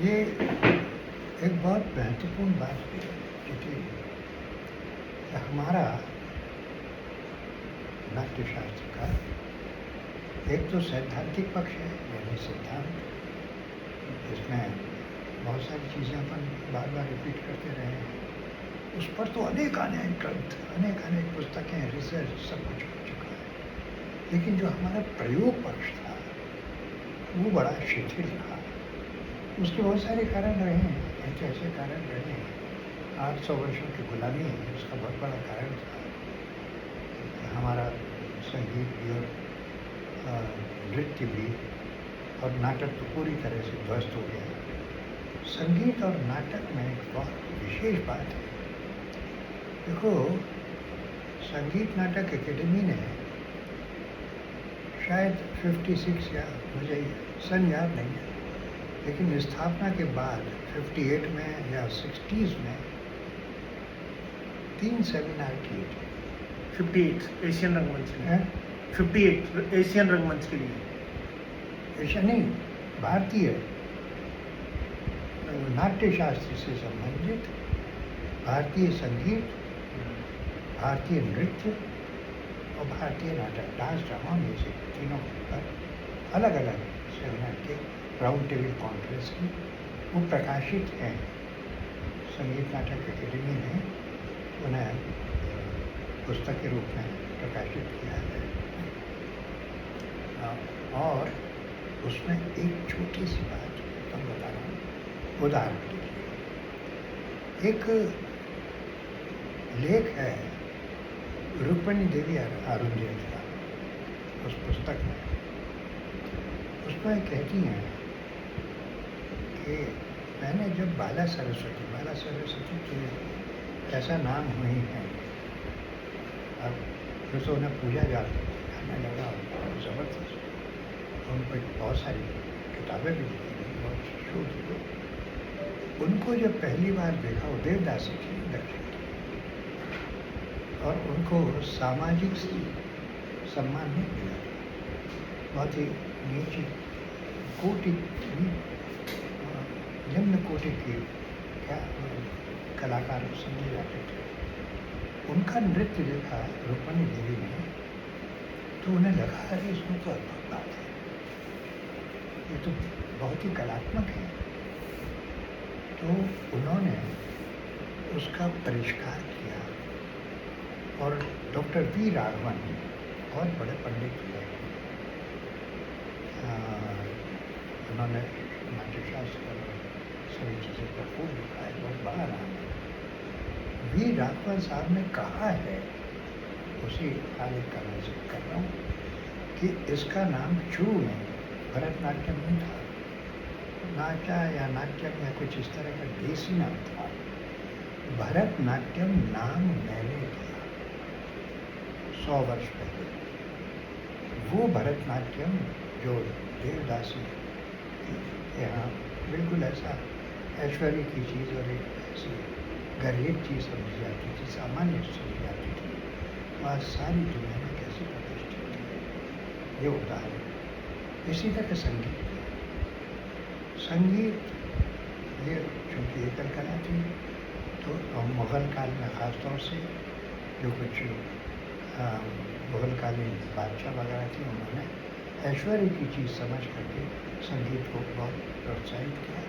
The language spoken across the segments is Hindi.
ये एक बहुत महत्वपूर्ण बात है क्योंकि हमारा नाट्यशास्त्र का एक तो सैद्धांतिक पक्ष है, यानी सिद्धांत, इसमें बहुत सारी चीज़ें अपन बार बार रिपीट करते रहे हैं। उस पर तो अनेक ग्रंथ, अनेक पुस्तकें, रिसर्च सब कुछ हो चुका है। लेकिन जो हमारा प्रयोग पक्ष था वो बड़ा शिथिल रहा। उसके बहुत सारे कारण रहे हैं, ऐसे कारण रहे हैं। 800 वर्षों की गुलामी उसका बहुत बड़ा कारण था। हमारा संगीत भी और नृत्य भी और नाटक तो पूरी तरह से ध्वस्त हो गया। संगीत और नाटक में एक बहुत विशेष बात है। देखो, संगीत नाटक एकेडमी ने शायद 56 या मुझे सन याद नहीं है, लेकिन स्थापना के बाद 58 में या 60s में 3 सेमिनार किए थे। 58 एशियन रंगमंच के लिए, 58 एशियन रंगमंच के लिए, एशियन नहीं, भारतीय नाट्यशास्त्र से संबंधित भारतीय संगीत, भारतीय नृत्य और भारतीय नाटक, डांस, ड्रामा, म्यूजिक, तीनों पर अलग अलग सेमिनार के राउंड टेबल कॉन्फ्रेंस की वो प्रकाशित हैं। संगीत नाटक एकेडमी ने उन्हें पुस्तक के रूप में प्रकाशित किया है। और उसमें एक छोटी सी बात तुम बता रहा हूँ, उदाहरण के लिए एक लेख है रुक्मिणी देवी आरुंदेव का, उस पुस्तक में उसमें कहती हैं कि मैंने जब बाला सरस्वती के ऐसा नाम हुई है, अब फिर तो उन्हें पूजा जाने लगा, ज़बरदस्त। उन पर बहुत सारी किताबें भी लिखी गई, बहुत शोध हुए। उनको जब पहली बार देखा, वो देवदासी थी, दक्षिण की, और उनको सामाजिक सम्मान नहीं मिला। बहुत ही नीची कोटि, निम्न कोटि की क्या कलाकार समझे जाते थे। उनका नृत्य देखा रुक्मिणी देवी ने, तो उन्हें लगा अरे इसमें तो अद्भुत बात है, ये तो बहुत ही कलात्मक है। तो उन्होंने उसका परिष्कार किया और डॉक्टर वी राघवन, बहुत बड़े पंडित हुए, उन्होंने नाट्यशास्त्र सभी चीज़ों पर खूब लिखा है, बहुत बड़ा नाम है। वी राघवन साहब ने कहा है, उसी आलेख का मैं जिक्र कर रहा हूँ, कि इसका नाम शुरू में भरतनाट्यम नहीं था, नाचा या नाट्यम या कुछ इस तरह का देसी नाम था। भरतनाट्यम नाम मैंने दिया 100 वर्ष पहले। वो भरतनाट्यम जो देवदासी यहाँ बिल्कुल ऐसा ऐश्वर्य की चीज़ और एक ऐसी गरीब चीज़ समझी जाती थी, सामान्य समझी जाती थी, वह सारी दुनिया में कैसे प्रतिष्ठित थी, ये उदाहरण। इसी तरह संगीत ये चूँकि एकल कला थी, तो मुग़ल काल में ख़ास तौर से जो कुछ मुग़लकालीन बादशाह वगैरह थे, उन्होंने ऐश्वर्य की चीज़ समझ करके संगीत को बहुत प्रोत्साहित किया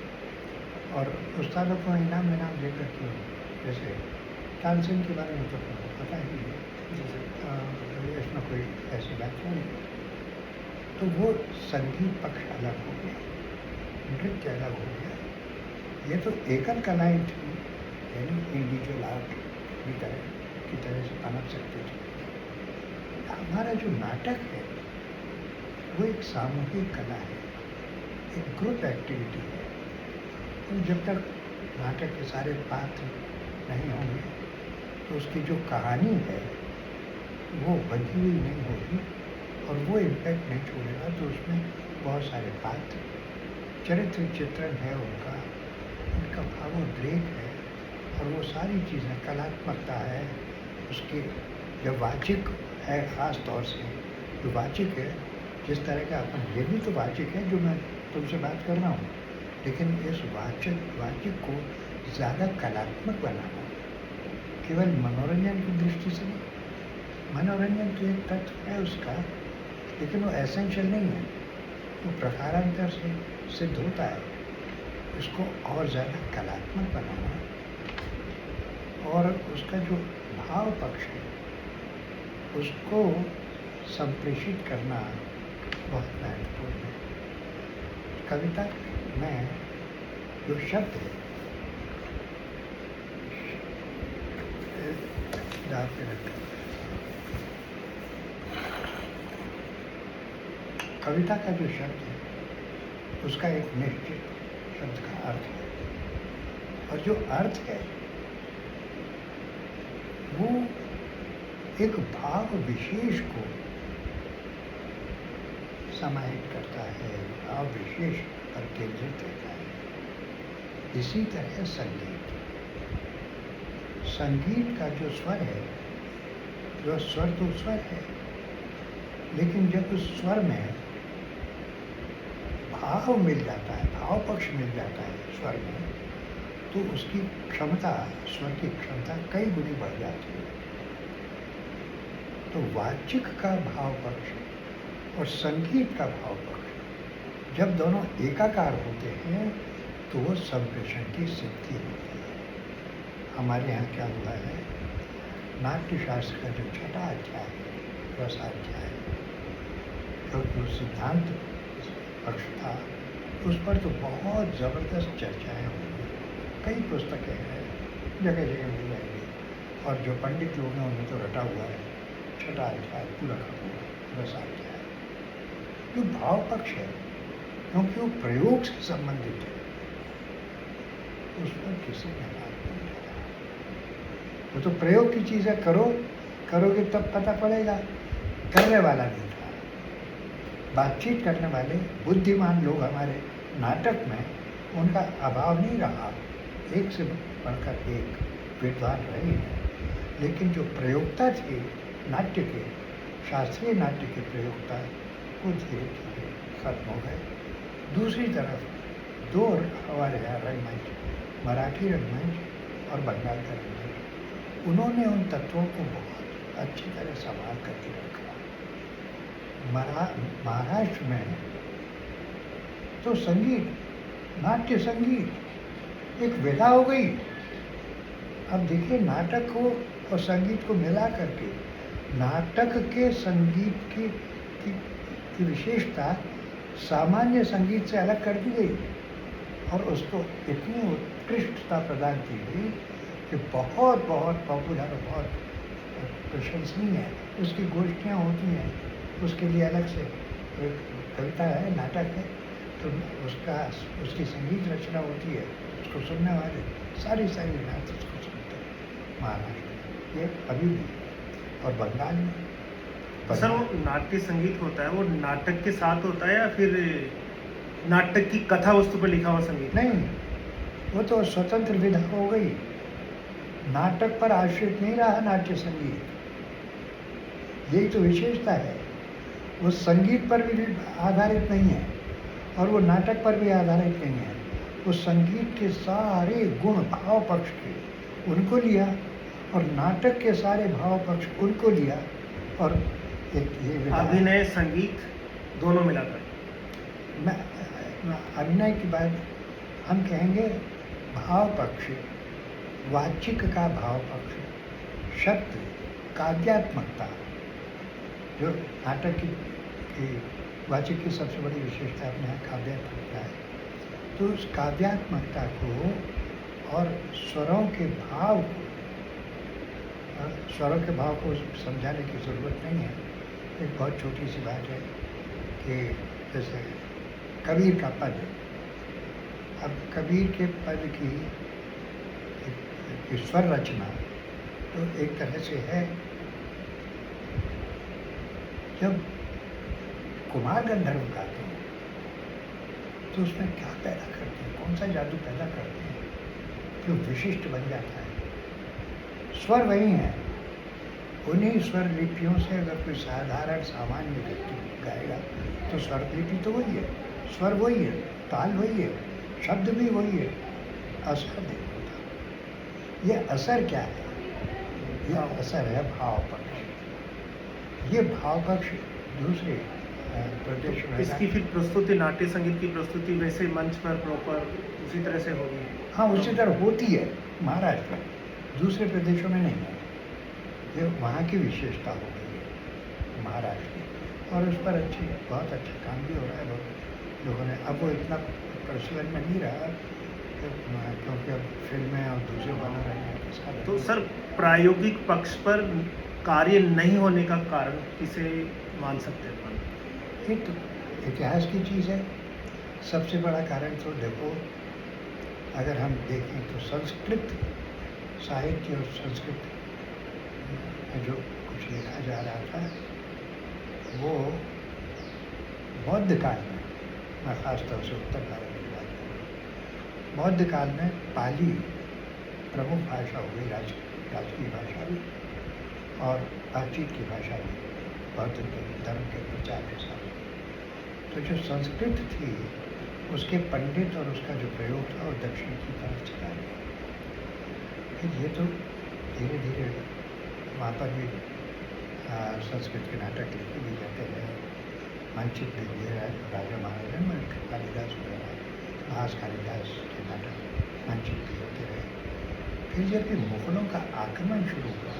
और उस्तादों को इनाम दे करके, जैसे तानसेन के बारे में तो पता ही है, इसमें कोई ऐसी बात नहीं। तो वो संगीत पक्ष अलग हो गया, नृत्य अलग हो गया। ये तो एकल कलाएँ थी, यानी इंडिविजुअल आर्ट की तरह से पनप सकते थे। हमारा जो नाटक है वो एक सामूहिक कला है, एक ग्रुप एक्टिविटी है। तो जब तक नाटक के सारे पात्र नहीं होंगे तो उसकी जो कहानी है वो बंधी हुई नहीं होगी और वो इम्पैक्ट नहीं छोड़ेगा। तो उसमें बहुत सारे पात्र, चरित्र चित्रण है उनका भावोद्रेक है और वो सारी चीज़ें, कलात्मकता है उसके, जब वाचिक है, ख़ास तौर से जो वाचिक है, जिस तरह का अपन, ये भी तो वाचिक है जो मैं तुमसे बात कर रहा हूँ, लेकिन इस वाक्य को ज़्यादा कलात्मक बनाना, केवल मनोरंजन की दृष्टि से नहीं। मनोरंजन तो एक तत्व है उसका, लेकिन वो एसेंशियल नहीं है, वो प्रकारांतर से सिद्ध होता है। इसको और ज़्यादा कलात्मक बनाना और उसका जो भाव पक्ष है उसको संप्रेषित करना बहुत महत्वपूर्ण है। कविता में जो शब्द है, कविता का जो शब्द है उसका एक निश्चित शब्द का अर्थ है, और जो अर्थ है वो एक भाव विशेष को समाहित करता है, भाव विशेष पर केंद्रित रहता है। इसी तरह संगीत का जो स्वर है, जो स्वर तो स्वर है, लेकिन जब उस स्वर में भाव मिल जाता है, भाव पक्ष मिल जाता है स्वर में, तो उसकी क्षमता, स्वर की क्षमता कई गुनी बढ़ जाती है। तो वाचिक का भाव पक्ष और संगीत का भाव पक्ष जब दोनों एकाकार होते हैं तो वो संप्रेषण की सिद्धि होती है। हमारे यहाँ क्या हुआ है, नाट्य शास्त्र का जो छठा अध्याय है, रसाध्याय, जो सिद्धांत पक्ष था, उस पर तो बहुत ज़बरदस्त चर्चाएं हुई। कई पुस्तकें हैं, जगह जगह मिल जाएंगी, और जो पंडित लोग हैं उन्हें तो रटा हुआ है छठा अध्याय पूरा का पूरा रसाध्याय। जो भाव पक्ष है, क्योंकि वो प्रयोग से संबंधित है, उस पर किसी ने बात नहीं किया। वो तो प्रयोग की चीज़ें करोगे तब पता पड़ेगा, करने वाला नहीं था। बातचीत करने वाले बुद्धिमान लोग हमारे नाटक में उनका अभाव नहीं रहा, एक से बढ़कर एक विद्वान रहे हैं, लेकिन जो प्रयोक्ता थे नाट्य के, शास्त्रीय नाट्य के प्रयोक्ता, वो धीरे धीरे खत्म हो गए। दूसरी तरफ दो हमारे यहाँ रंगमंच, मराठी रंगमंच और बंगाल का रंगमंच, उन्होंने उन तत्वों को बहुत अच्छी तरह संभाल करके रखा। महाराष्ट्र में तो संगीत, नाट्य संगीत एक विधा हो गई। अब देखिए, नाटक को और संगीत को मिला करके नाटक के संगीत की विशेषता सामान्य संगीत से अलग कर दी गई और उसको इतनी उत्कृष्टता प्रदान की गई कि बहुत बहुत पॉपुलर और बहुत प्रशंसनीय है। उसकी गोष्ठियाँ होती हैं, उसके लिए अलग से एक कविता है, नाटक है, तो उसकी संगीत रचना होती है, उसको सुनने वाले सारी रात उसको सुनते हैं। महाराष्ट्र ये अभी भी, और बंगाल में सर वो नाट्य संगीत होता है, वो नाटक के साथ होता है या फिर नाटक की कथा वस्तु पर लिखा हुआ संगीत? नहीं, वो तो स्वतंत्र विधा हो गई, नाटक पर आश्रित नहीं रहा नाट्य संगीत। यही तो विशेषता है, वो संगीत पर भी आधारित नहीं है और वो नाटक पर भी आधारित नहीं है। वो संगीत के सारे गुण भाव पक्ष के उनको लिया और नाटक के सारे भाव पक्ष उनको लिया, और ये अभिनय संगीत दोनों मिलाकर। मैं अभिनय की बात हम कहेंगे, भाव पक्ष, वाचिक का भाव पक्ष, शब्द, काव्यात्मकता, जो नाटक की वाचिक की सबसे बड़ी विशेषता अपने यहाँ काव्यात्मकता है। तो उस काव्यात्मकता को और स्वरों के भाव को समझाने की ज़रूरत नहीं है। एक बहुत छोटी सी बात है कि जैसे कबीर का पद, अब कबीर के पद की स्वर रचना तो एक तरह से है, जब कुमार गंधर्व गाते हैं तो उसमें क्या पैदा करते हैं, कौन सा जादू पैदा करते हैं जो विशिष्ट बन जाता है। स्वर वही है, उन्हीं स्वर लिपियों से अगर कोई साधारण सामान्य व्यक्ति गाएगा तो स्वर लिपि तो वही है, स्वर वही है, ताल वही है, शब्द भी वही है, असर नहीं होता। ये असर क्या है? ये असर है भाव पक्ष। ये भाव पक्ष दूसरे प्रदेश में इसकी फिर प्रस्तुति, नाट्य संगीत की प्रस्तुति वैसे मंच पर प्रॉपर उसी तरह से होगी? हाँ, उसी तरह होती है महाराष्ट्र में, दूसरे प्रदेशों में नहीं है। ये वहाँ की विशेषता हो गई है महाराष्ट्र की, और उस पर बहुत अच्छा काम भी हो रहा है लोगों ने। अब वो इतना प्रचलन में नहीं रहा क्योंकि अब फिल्में और दूसरे बना रहे हैं। तो सर, प्रायोगिक पक्ष पर कार्य नहीं होने का कारण किसे मान सकते हैं? एक तो इतिहास की चीज़ है। सबसे बड़ा कारण तो देखो, अगर हम देखें तो संस्कृत साहित्य और संस्कृत में जो कुछ लिखा जा रहा था वो बौद्ध काल में, मैं खासतौर से उत्तर भारत की बात कर रहा हूँ, बौद्ध काल में पाली प्रमुख भाषा हो गई, राजकीय भाषा भी और बातचीत की भाषा भी बौद्ध धर्म के प्रचार के साथ। तो जो संस्कृत थी उसके पंडित और उसका जो प्रयोग था वो दक्षिण की तरफ चला गया। फिर ये तो धीरे धीरे वहाँ पर भी संस्कृत के नाटक लिखे भी जाते रहे, मंचित भी दिए राजा महाराजा में कालिदास वगैरह, भास कालिदास के नाटक मंचित भी होते रहे। फिर जब मुगलों का आक्रमण शुरू हुआ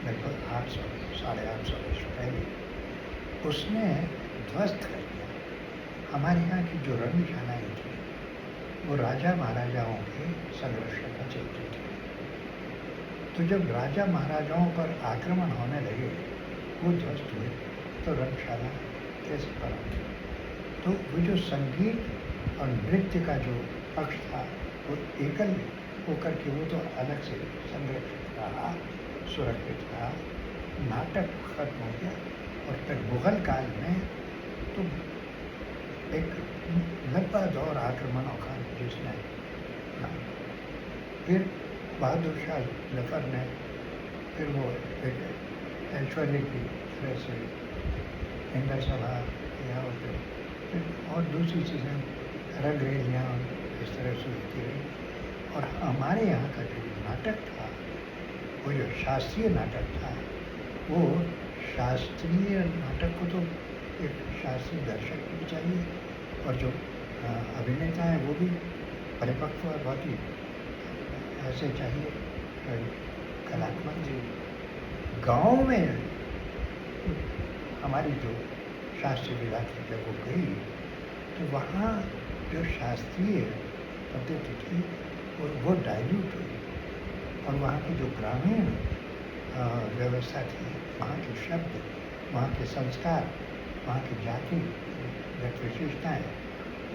लगभग 800 साढ़े 800 वर्ष पहले, उसने ध्वस्त कर दिया हमारे यहाँ की जो रंगशालाएँ थी, वो राजा महाराजाओं के संरक्षण में चलती थी। तो जब राजा महाराजाओं पर आक्रमण होने लगे, वो ध्वस्त हुए, तो रंगशाला कैसे पड़ा? तो वो जो संगीत और नृत्य का जो पक्ष था वो एकल होकर के वो तो अलग से संरक्षित रहा, सुरक्षित रहा। नाटक खत्म हो गया और फिर मुगल काल में तो एक लंबा दौर आक्रमणों का जिसने फिर बहादुर शाह जफर ने फिर वो एक ऐश्वर्य की तरह से इंद्र सभा या फिर और दूसरी चीज़ें रंगरेलियाँ इस तरह से होती रही। और हमारे यहाँ का जो नाटक था, वो जो शास्त्रीय नाटक था, वो शास्त्रीय नाटक को तो एक शास्त्रीय दर्शक भी चाहिए और जो अभिनेता हैं वो भी परिपक्व और बहुत ही ऐसे चाहिए कलात्मक। जी, गाँव में हमारी जो शास्त्रीय विधा थी जब वो गई तो वहाँ जो शास्त्रीय पद्धति थी वो डाइल्यूट हुई और वहाँ की जो ग्रामीण व्यवस्था थी, वहाँ के शब्द, वहाँ के संस्कार, वहाँ की जातिगत विशेषताएँ,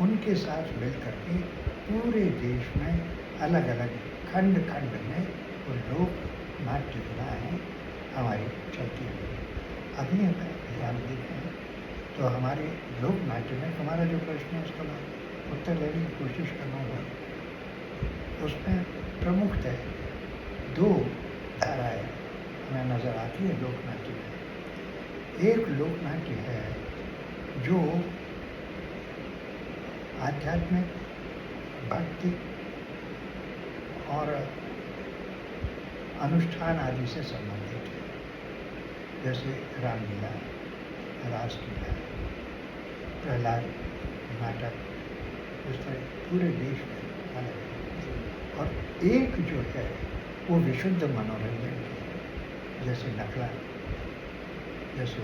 उनके साथ मिल करके पूरे देश में अलग अलग खंड खंड में वो लोक नाट्य विधाएँ हमारी चलती हुई। अभी हम देखें तो हमारे लोक नाट्य में, हमारा जो प्रश्न है उसका उत्तर देने की कोशिश करूँगा। उसमें प्रमुखतः दो धाराएँ हमें नज़र आती है लोक नाट्य में। एक लोक नाट्य है जो आध्यात्मिक, भक्ति और अनुष्ठान आदि से संबंधित है, जैसे रामलीला, रासलीला, प्रहलाद नाटक, इस तरह पूरे देश में अलग है। और एक जो है वो विशुद्ध मनोरंजन की है, जैसे नकला, जैसे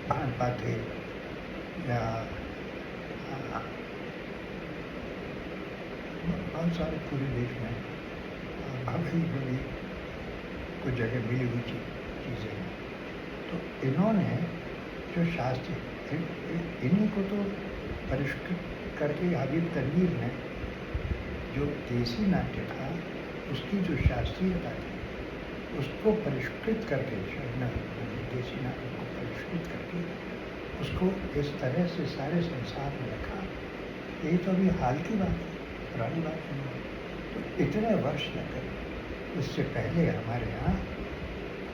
भान पाते या बहुत सारे पूरे देश में भली भली कुछ जगह मिली हुई चीज़ें हैं। तो इन्होंने जो शास्त्र इन्हीं को तो परिष्कृत करके हबीब तनवीर ने जो देसी नाट्य था उसकी जो शास्त्रीयता थी उसको परिष्कृत करके, देसी नाट्य को परिष्कृत करके उसको इस तरह से सारे संसार में रखा। ये तो अभी हाल की बात है, पुरानी बात नहीं। तो इतने वर्ष लगे। इससे पहले हमारे यहाँ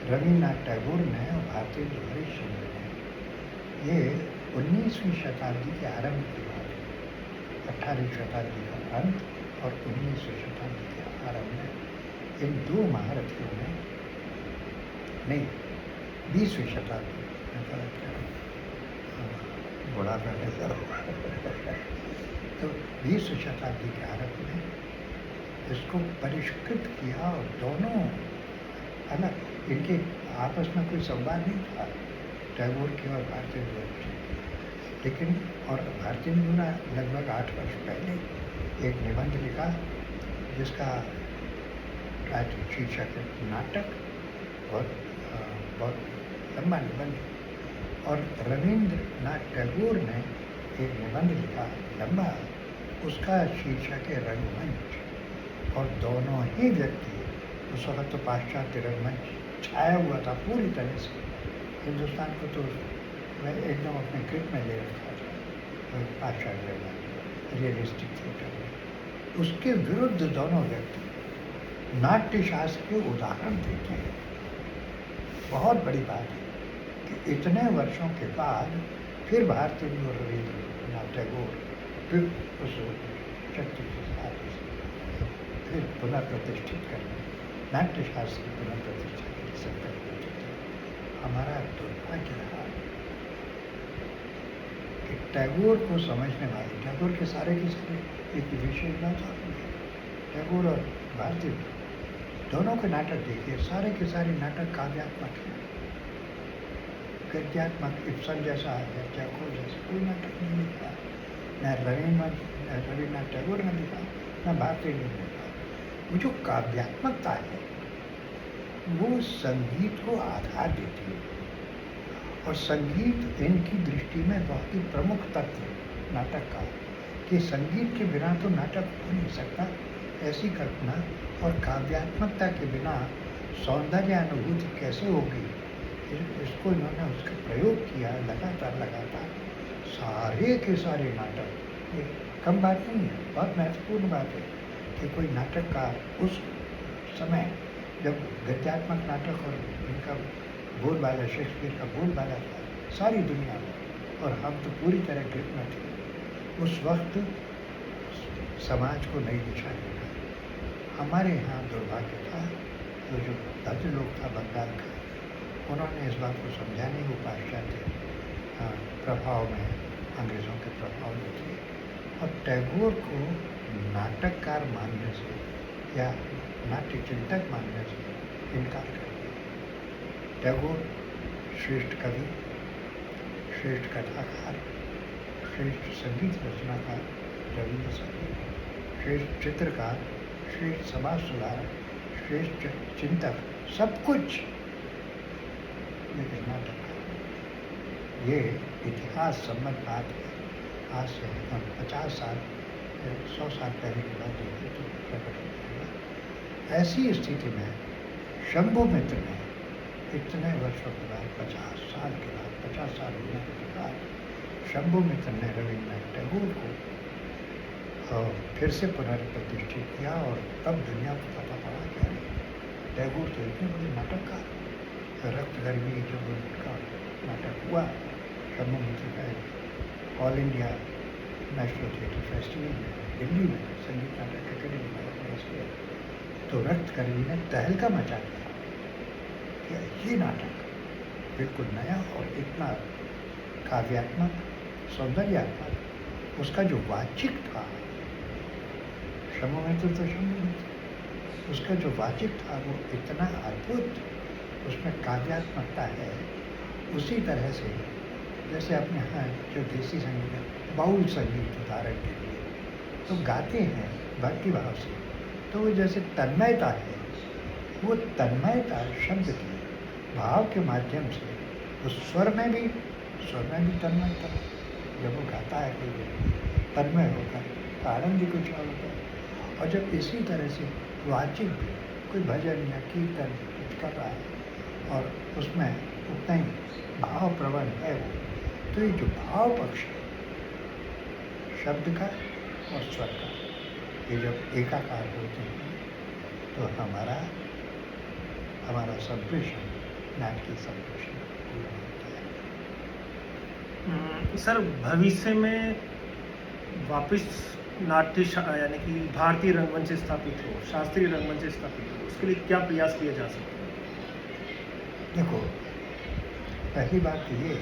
रविन्द्रनाथ टैगोर ने और भारतेंदु हरिश्चंद्र ने, ये 19वीं शताब्दी के आरंभ की बात है, 18वीं शताब्दी का अंत और 19वीं शताब्दी के आरंभ में इन दो महारथियों ने, नहीं 20वीं शताब्दी में, बड़ा प्रोफेसर तो 20वीं शताब्दी के आरंभ में इसको परिष्कृत किया और दोनों अलग, इनके आपस में कोई संवाद नहीं था टैगोर के और भारतीय की, लेकिन और भारतीय ने लगभग 8 वर्ष पहले एक निबंध लिखा जिसका शीर्षक है नाटक, और बहुत लंबा निबंध। और रविंद्रनाथ टैगोर ने एक निबंध लिखा लंबा, उसका शीर्षक है रंगमंच। और दोनों ही व्यक्ति, उस वक्त तो पाश्चात्य रंगमंच छाया हुआ था पूरी तरह से, हिंदुस्तान को तो मैं एकदम अपने ग्रिप में ले रखा था पाश्चात्य रंगमंच, रियलिस्टिक थिएटर में। उसके विरुद्ध दोनों व्यक्ति नाट्य शास्त्र के उदाहरण देते हैं। बहुत बड़ी बात है कि इतने वर्षों के बाद फिर भारतीय और रविंद्रनाथ टैगोर फिर उस शक्ति के साथ फिर पुनर्प्रतिष्ठित करने, नाट्य शास्त्र की पुनर्प्रतिष्ठा के संकल्प लेते थे। हमारा दुर्भाग्य रहा कि टैगोर को समझने वाले, टैगोर के सारे एक विशेष बात होती है, टैगोर और भारतीय दोनों के नाटक देखिए, सारे के सारे नाटक काव्यात्मक हैं, गद्यात्मक। इब्सन जैसा या चेखोव जैसा कोई नाटक नहीं लिखा, न रविन्द्रनाथ टैगोर ने लिखा, न भारतीय ने लिखा। वो जो काव्यात्मकता है वो संगीत को आधार देती है, और संगीत इनकी दृष्टि में बहुत ही प्रमुख तत्व नाटक का, कि संगीत के बिना तो नाटक हो नहीं सकता, ऐसी कल्पना। और काव्यात्मकता के बिना सौंदर्य अनुभूति कैसे होगी, इसको इन्होंने उसका प्रयोग किया लगातार। सारे के सारे नाटक, ये कम बात नहीं है, बहुत महत्वपूर्ण बात है कि कोई नाटककार उस समय जब गद्यात्मक नाटक और इनका बोलबाला, शेक्सपियर का बोलबाला था सारी दुनिया में, और हम तो पूरी तरह ग्रिप में थे, उस वक्त समाज को नई दिशा देना। हमारे यहाँ दुर्भाग्य था, तो जो भद्र लोग था बंगाल का, उन्होंने इस बात को समझा नहीं, वो पाश्चात्य प्रभाव में, अंग्रेज़ों के प्रभाव में थे, और टैगोर को नाटककार मानने से या नाट्य चिंतक मानने से इनकार कर दिया। टैगोर श्रेष्ठ कवि, श्रेष्ठ कथाकार, श्रेष्ठ संगीत रचनाकार, रविंद्र संगीत, श्रेष्ठ चित्रकार, श्रेष्ठ समाज सुधारक, श्रेष्ठ चिंतक, सब कुछ, लेकिन नाटककार। ये इतिहास सम्मत बात है। आज से 50 साल 100 साल पहले की बात होगी तो प्रकट हो जाएगा। ऐसी स्थिति में शंभु मित्र ने इतने वर्षों के बाद, 50 साल के बाद, 50 साल होने के बाद, शंभु मित्र ने रविन्द्रनाथ टैगोर को फिर से पुनर्प्रतिष्ठित किया, और तब दुनिया को पता पड़ा क्या टैगोर तो इतने बड़े नाटककार। रक्त गर्मी जब उनका नाटक हुआ शंभु मित्र का all India national theatre festival में दिल्ली में, संगीत नाटक अकेडमी में, तो रक्त गर्मी ने तहलका मचा दिया कि ये नाटक बिल्कुल नया और इतना काव्यात्मक, सौंदर्यात्मक, उसका जो वाचिक था, शंभु मित्र तो शंभु मित्र, उसका जो वाचिक था वो इतना अद्भुत, उसमें काव्यात्मकता है। उसी तरह से जैसे अपने यहाँ जो देसी संगीत है, बाउल संगीत उदाहरण के लिए, तो गाते हैं भक्ति भाव से, तो वो जैसे तन्मयता है, वो तन्मयता शब्द की भाव के माध्यम से, उस स्वर में भी तन्मयता, जब वो गाता है कोई तन्मय होकर, तो आनंद ही कुछ और होता है। और जब इसी तरह से वाचिक भी, कोई भजन या कीर्तन कुछ कर रहा है और उसमें उतना ही भाव प्रवण है वो, तो ये जो भाव पक्ष है शब्द का और स्वर का, ये जब एकाकार होते हैं तो हमारा संप्रेषण, नाटकीय संप्रेषण पूरा होता है। सर, भविष्य में वापस यानी कि भारतीय रंगमंच स्थापित हो, शास्त्रीय रंगमंच स्थापित हो, उसके लिए क्या प्रयास किए जा सकते हैं? देखो, पहली बात तो ये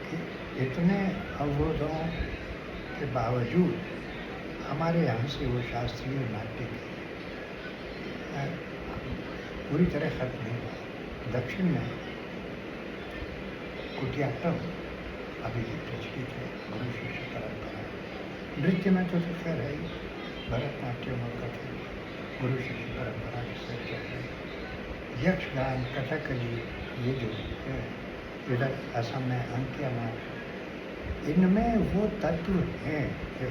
कि इतने अवरोधों के बावजूद हमारे यहाँ से वो शास्त्रीय नाट्य अ, पूरी तरह खत्म नहीं हुआ। दक्षिण में कुटियाट्टम अभी भी प्रचलित है, गुरु शिष्य परंपरा। नृत्य में तो खैर है ही, भरतनाट्यम और कथक गुरु शिष्य परंपरा के साथ चल रही है। यक्षगान, कथकली, ये जो है इधर असम में अंकिया नाच, इनमें वो तत्व हैं कि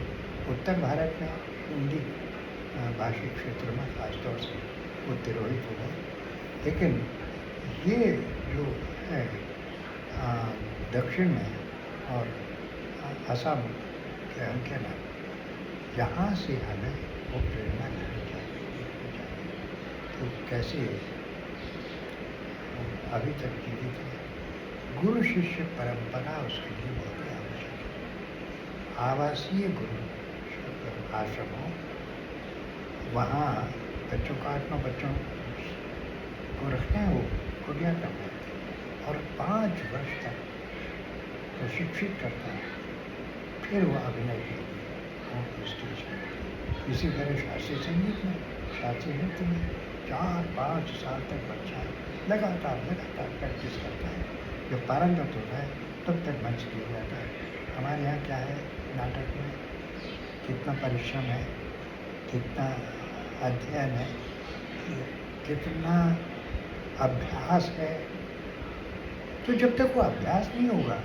उत्तर भारत में हिंदी भाषी क्षेत्र में खासतौर से वो तिरोहित हो गए, लेकिन ये जो है दक्षिण में और असम के अंकिया नाच, यहाँ से हमें वो प्रेरणा लेनी चाहिए तो कैसे अभी तक जीवित है। गुरु शिष्य परंपरा उसके लिए बहुत ही आवश्यक है। आवासीय गुरु आश्रम हो, वहाँ बच्चों को 8-9 बच्चों को रखते हैं, वो कुटियाट्टम में, और 5 वर्ष तक प्रशिक्षित करता है, फिर वो अभिनय के लिए वो स्टेज में। इसी तरह शास्त्रीय संगीत में, शास्त्रीय नृत्य में 4-5 साल तक बच्चा लगातार प्रैक्टिस करता है। जब पारंगत होता है तब तक मंच किया जाता है। हमारे यहाँ क्या है, नाटक में कितना परिश्रम है, कितना अध्ययन है, कितना अभ्यास है। तो जब तक वो अभ्यास नहीं होगा,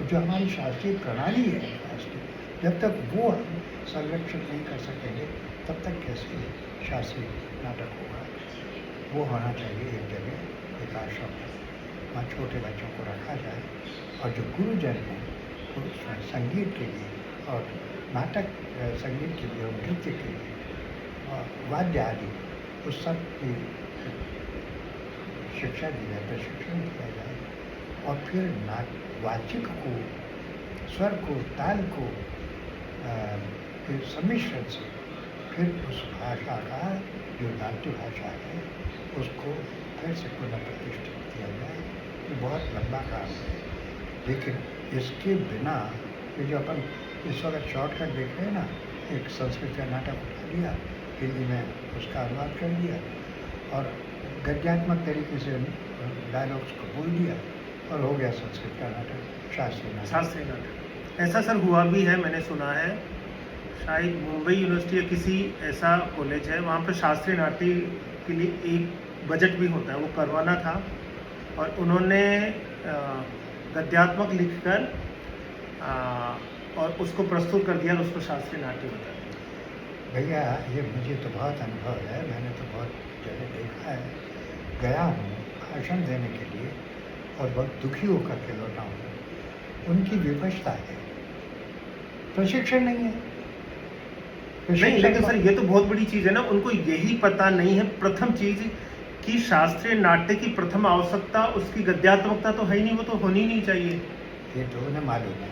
जो हमारी शास्त्रीय प्रणाली है जब तक वो हम संरक्षण नहीं कर सकेंगे, तब तक कैसे शास्त्रीय नाटक होगा। वो होना चाहिए एक जगह, एक आश्रम में, वहाँ छोटे बच्चों को रखा जाए, और जो गुरुजन हैं वो उसमें संगीत के लिए और नाटक संगीत के लिए और नृत्य के लिए और वाद्य आदि उस सब की शिक्षा दी जाए, प्रशिक्षण दिया जाए, और फिर वाचिक को, स्वर को, ताल को फिर सम्मिश्रण से फिर उस भाषा का जो नाट्य भाषा है उसको फिर से पुनः प्रतिष्ठित किया जाए। ये बहुत लंबा काम है, लेकिन इसके बिना ये जो अपन इस वक्त शॉर्टकट देख रहे हैं ना, एक संस्कृत का नाटक उठा लिया, हिंदी में उसका अनुवाद कर दिया और गद्यात्मक तरीके से डायलॉग्स को बोल दिया और हो गया संस्कृत का नाटक, शास्त्रीय नाटक। ऐसा सर हुआ भी है, मैंने सुना है, शायद मुंबई यूनिवर्सिटी या किसी ऐसा कॉलेज है, वहाँ पर शास्त्रीय नाट्य के लिए एक बजट भी होता है, वो करवाना था, और उन्होंने गद्यात्मक लिखकर और उसको प्रस्तुत कर दिया और उसको शास्त्रीय नाट्य बता दिया। भैया ये मुझे तो बहुत अनुभव है, मैंने तो बहुत जगह देखा है, गया हूँ भाषण देने के लिए और बहुत दुखी होकर के लौटा हूँ। उनकी विवशता है, प्रशिक्षण नहीं है। नहीं, लेकिन सर ये तो बहुत बड़ी चीज़ है ना, उनको यही पता नहीं है प्रथम चीज़ कि शास्त्रीय नाट्य की प्रथम आवश्यकता उसकी गद्यात्मकता तो है ही नहीं, वो तो होनी नहीं चाहिए। ये तो उन्हें मालूम है,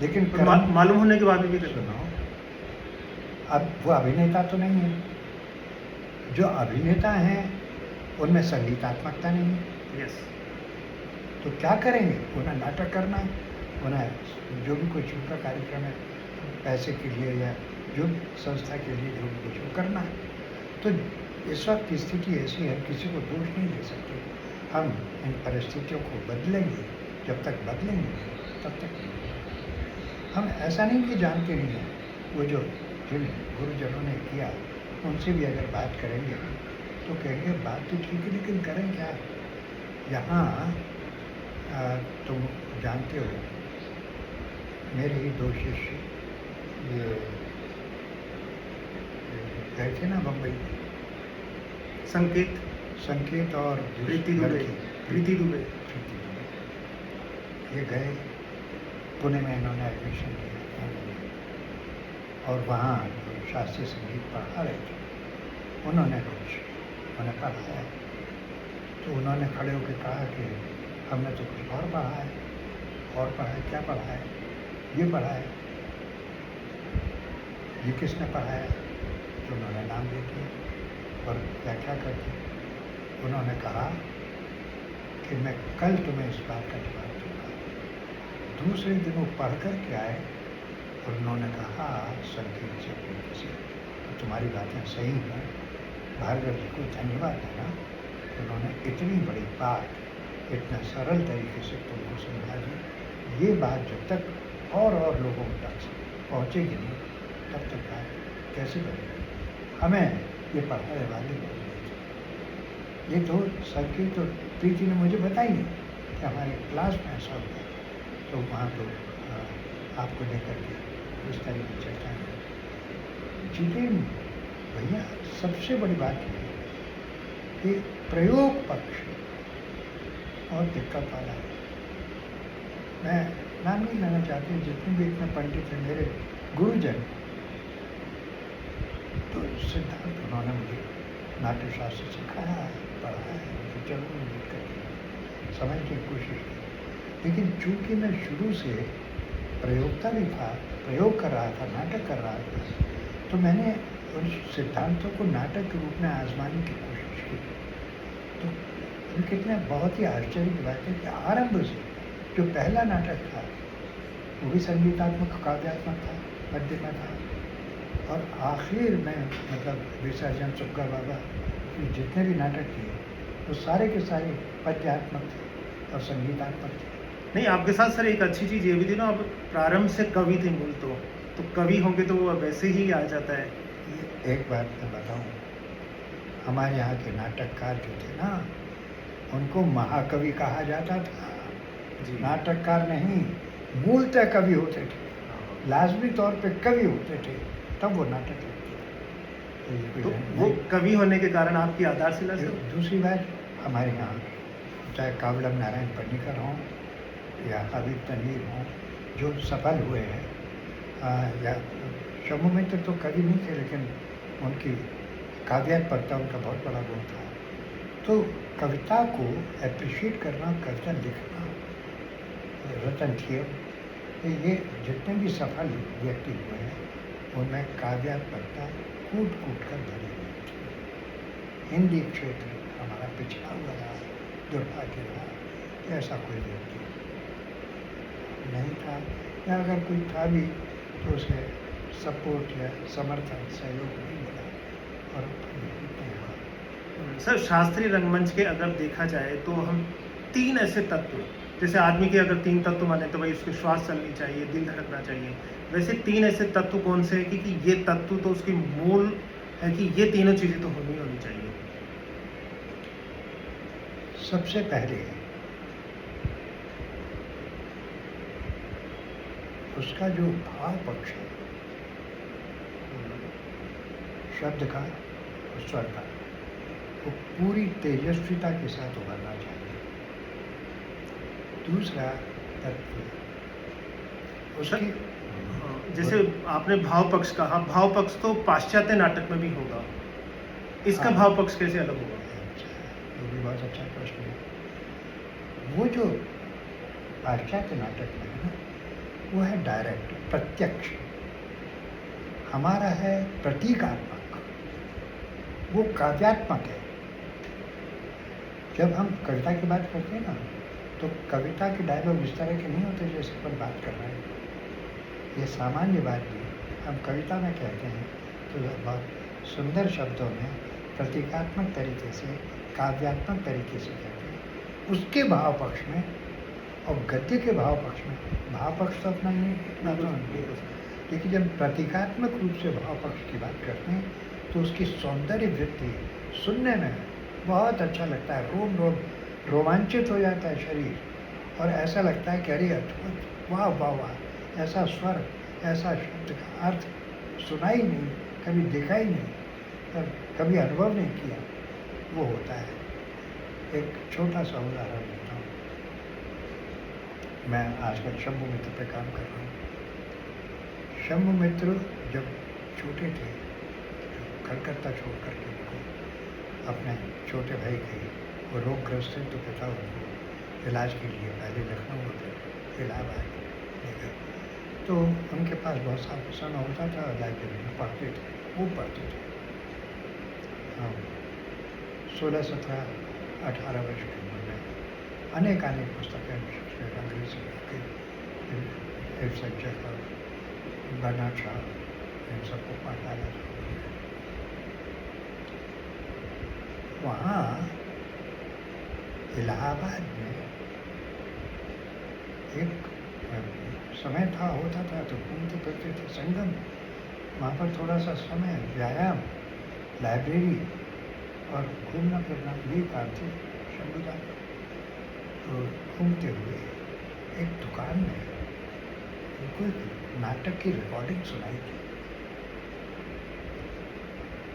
लेकिन मालूम होने के बाद भी सुनो, अब वो अभिनेता तो नहीं है, जो अभिनेता हैं उनमें संगीतात्मकता नहीं है। यस, तो क्या करेंगे? उन्हें नाटक करना है, उन्हें जो भी कोई का कार्यक्रम है पैसे के लिए या जो संस्था के लिए जो भी कुछ वो करना है। तो इस वक्त की स्थिति ऐसी है, किसी को दोष नहीं दे सकते। हम इन परिस्थितियों को बदलेंगे, जब तक बदलेंगे तब तक नहीं। हम ऐसा नहीं कि जानते नहीं हैं, वो जो जिन गुरुजनों ने किया उनसे भी अगर बात करेंगे तो कहेंगे बात तो ठीक है, लेकिन करें क्या? यहाँ तुम जानते हो, मेरे ही 2 शिष्य ये गए थे ना बम्बई, संकेत और प्रीति दुबे ये गए, पुणे में इन्होंने एडमिशन लिया और वहाँ शास्त्रीय संगीत पढ़ा रहे थे। उन्होंने उन्हें पढ़ाया, तो उन्होंने खड़े होकर कहा कि हमने तो कुछ और पढ़ा है, क्या पढ़ा है? ये पढ़ा है, ये किसने पढ़ाया, तो उन्होंने नाम दे दिया और व्याख्या कर दी। उन्होंने कहा कि मैं कल तुम्हें इस बात का जवाब दूंगा। दूसरे दिन वो पढ़ कर के आए और उन्होंने कहा संगीत से किसी तो तुम्हारी बातें सही हैं, भार्गव जी को धन्यवाद देना, उन्होंने इतनी बड़ी बात इतना सरल तरीके से तुमको समझा दी। ये बात जब तक और लोगों तक पहुँचेगी नहीं तब तक बात कैसे बनेगी। हमें ये पढ़ाने वाले लोग ये तो सबकी तो प्रीति ने मुझे बताई कि हमारे क्लास में ऐसा हुआ, तो वहाँ तो आपको लेकर के इस तरह की चर्चा है। जितेन भैया सबसे बड़ी बात ये है कि प्रयोग पक्ष और दिक्कत वाला है। मैं नाम नहीं लेना चाहती, जितने भी इतने पंडित हैं मेरे गुरुजन, तो सिद्धांत उन्होंने मुझे नाट्यशास्त्र सिखाया है, पढ़ाया है, मुझे जरूर उम्मीद करके समझने की कोशिश की। लेकिन चूंकि मैं शुरू से प्रयोगता भी था, प्रयोग कर रहा था, नाटक कर रहा था, तो मैंने उन सिद्धांतों को नाटक के रूप में आजमाने की कोशिश की। तो कितने बहुत ही आश्चर्य की बात है कि आरंभ से जो पहला नाटक था वो भी संगीतात्मक काव्यात्मक था, पद्य में था, और आखिर में मतलब विसर्जन सुग्गा बाबा के जितने भी नाटक किए वो सारे के सारे पद्यात्मक थे और संगीतात्मक थे। नहीं, आपके साथ सर एक अच्छी चीज़ ये भी थी ना, आप प्रारंभ से कवि थे मूल तो कवि होंगे तो वो वैसे ही आ जाता है। एक बात मैं बताऊं, हमारे यहाँ के नाटककार जो थे ना उनको महाकवि कहा जाता था जी। नाटककार नहीं, मूलतः कवि होते थे, लाजमी तौर पे कवि होते थे, तब वो नाटक लिखते। तो वो कवि होने के कारण आपकी आधारशिला से। दूसरी बात, हमारे यहाँ चाहे कावलम नारायण पर्णिकर हों या हबीब तनवीर हों जो सफल हुए हैं, या शम्भू मित्र तो कवि नहीं थे लेकिन उनकी काव्यात्मकता उनका बहुत बड़ा गुण था। तो कविता को एप्रिशिएट करना, कविता लिखना, रतन थियम, ये जितने भी सफल व्यक्ति हुए हैं उनमें काव्यात्मकता कूट कूट कर भरी हुई थी। हिंदी क्षेत्र हमारा पिछड़ा हुआ रहा, दुर्भाग्य रहा, ऐसा कोई व्यक्ति नहीं था, या अगर कोई था भी तो उसे सपोर्ट या समर्थन सहयोग नहीं मिला और नहीं हुआ। सर शास्त्रीय रंगमंच के अगर देखा जाए तो हम तीन ऐसे तत्व, जैसे आदमी के अगर तीन तत्व माने तो भाई उसके श्वास चलनी चाहिए, दिल धड़कना चाहिए, वैसे तीन ऐसे तत्व कौन से हैं कि ये तत्व तो उसकी मूल है कि ये तीनों चीज़ें तो होनी चाहिए। सबसे पहले उसका जो भाव पक्ष है, शब्द का और स्वर का, वो पूरी तेजस्विता के साथ उभरना चाहिए। दूसरा तत्व उसकी, जैसे आपने भाव पक्ष कहा, भाव पक्ष तो पाश्चात्य नाटक में भी होगा, इसका भाव पक्ष कैसे अलग होगा? ये भी बहुत अच्छा प्रश्न है। वो जो पाश्चात्य नाटक में है ना, वो है डायरेक्ट, प्रत्यक्ष। हमारा है प्रतीकात्मक, वो काव्यात्मक है। जब हम कविता की बात करते हैं ना, तो कविता के डायलॉग इस तरह के नहीं होते जैसे अपन बात कर रहे हैं। ये सामान्य बात भी हम कविता में कहते हैं तो बहुत सुंदर शब्दों में प्रतीकात्मक तरीके से, काव्यात्मक तरीके से कहते हैं। उसके भाव पक्ष में और गद्य के भाव पक्ष में, भाव पक्ष तो अपना ही इतना तो लेकिन जब प्रतीकात्मक रूप से भाव पक्ष की बात करते हैं तो उसकी सौंदर्य वृत्ति सुनने में बहुत अच्छा लगता है, रोम रोम रोमांचित हो जाता है शरीर, और ऐसा लगता है कि अरे अद्भुत, वाह वाह वाह, ऐसा स्वर, ऐसा शब्द का अर्थ सुना ही नहीं, कभी देखा ही नहीं और कभी अनुभव नहीं किया, वो होता है। एक छोटा सा उदाहरण देता हूँ। मैं आजकल शंभू मित्र पे काम कर रहा हूँ। शंभू मित्र जब छोटे थे, कलकत्ता छोड़ करके उनको अपने छोटे भाई के वो रोगग्रस्त थे तो पिता उनको इलाज के लिए पहले लखनऊ होते इलाहाबाद लेकर, तो उनके पास बहुत सारा समय होता था, लाइब्रेरी में पढ़ते थे, वो पढ़ते थे। हम 16, 17, 18 वर्ष की उम्र में अनेक पुस्तकें, विशेषकर अंग्रेजी के एब्सेंट चेकर, बर्नार्ड शॉ, इन सबको पढ़ डाला। वहाँ इलाहाबाद में एक समय था, होता था, तो घूमते फिरते थे संगम। वहाँ पर थोड़ा सा समय, व्यायाम, लाइब्रेरी और घूमना फिरना भी काम थे शंभुदा। तो घूमते हुए एक दुकान में कोई नाटक की रिकॉर्डिंग सुनाई थी,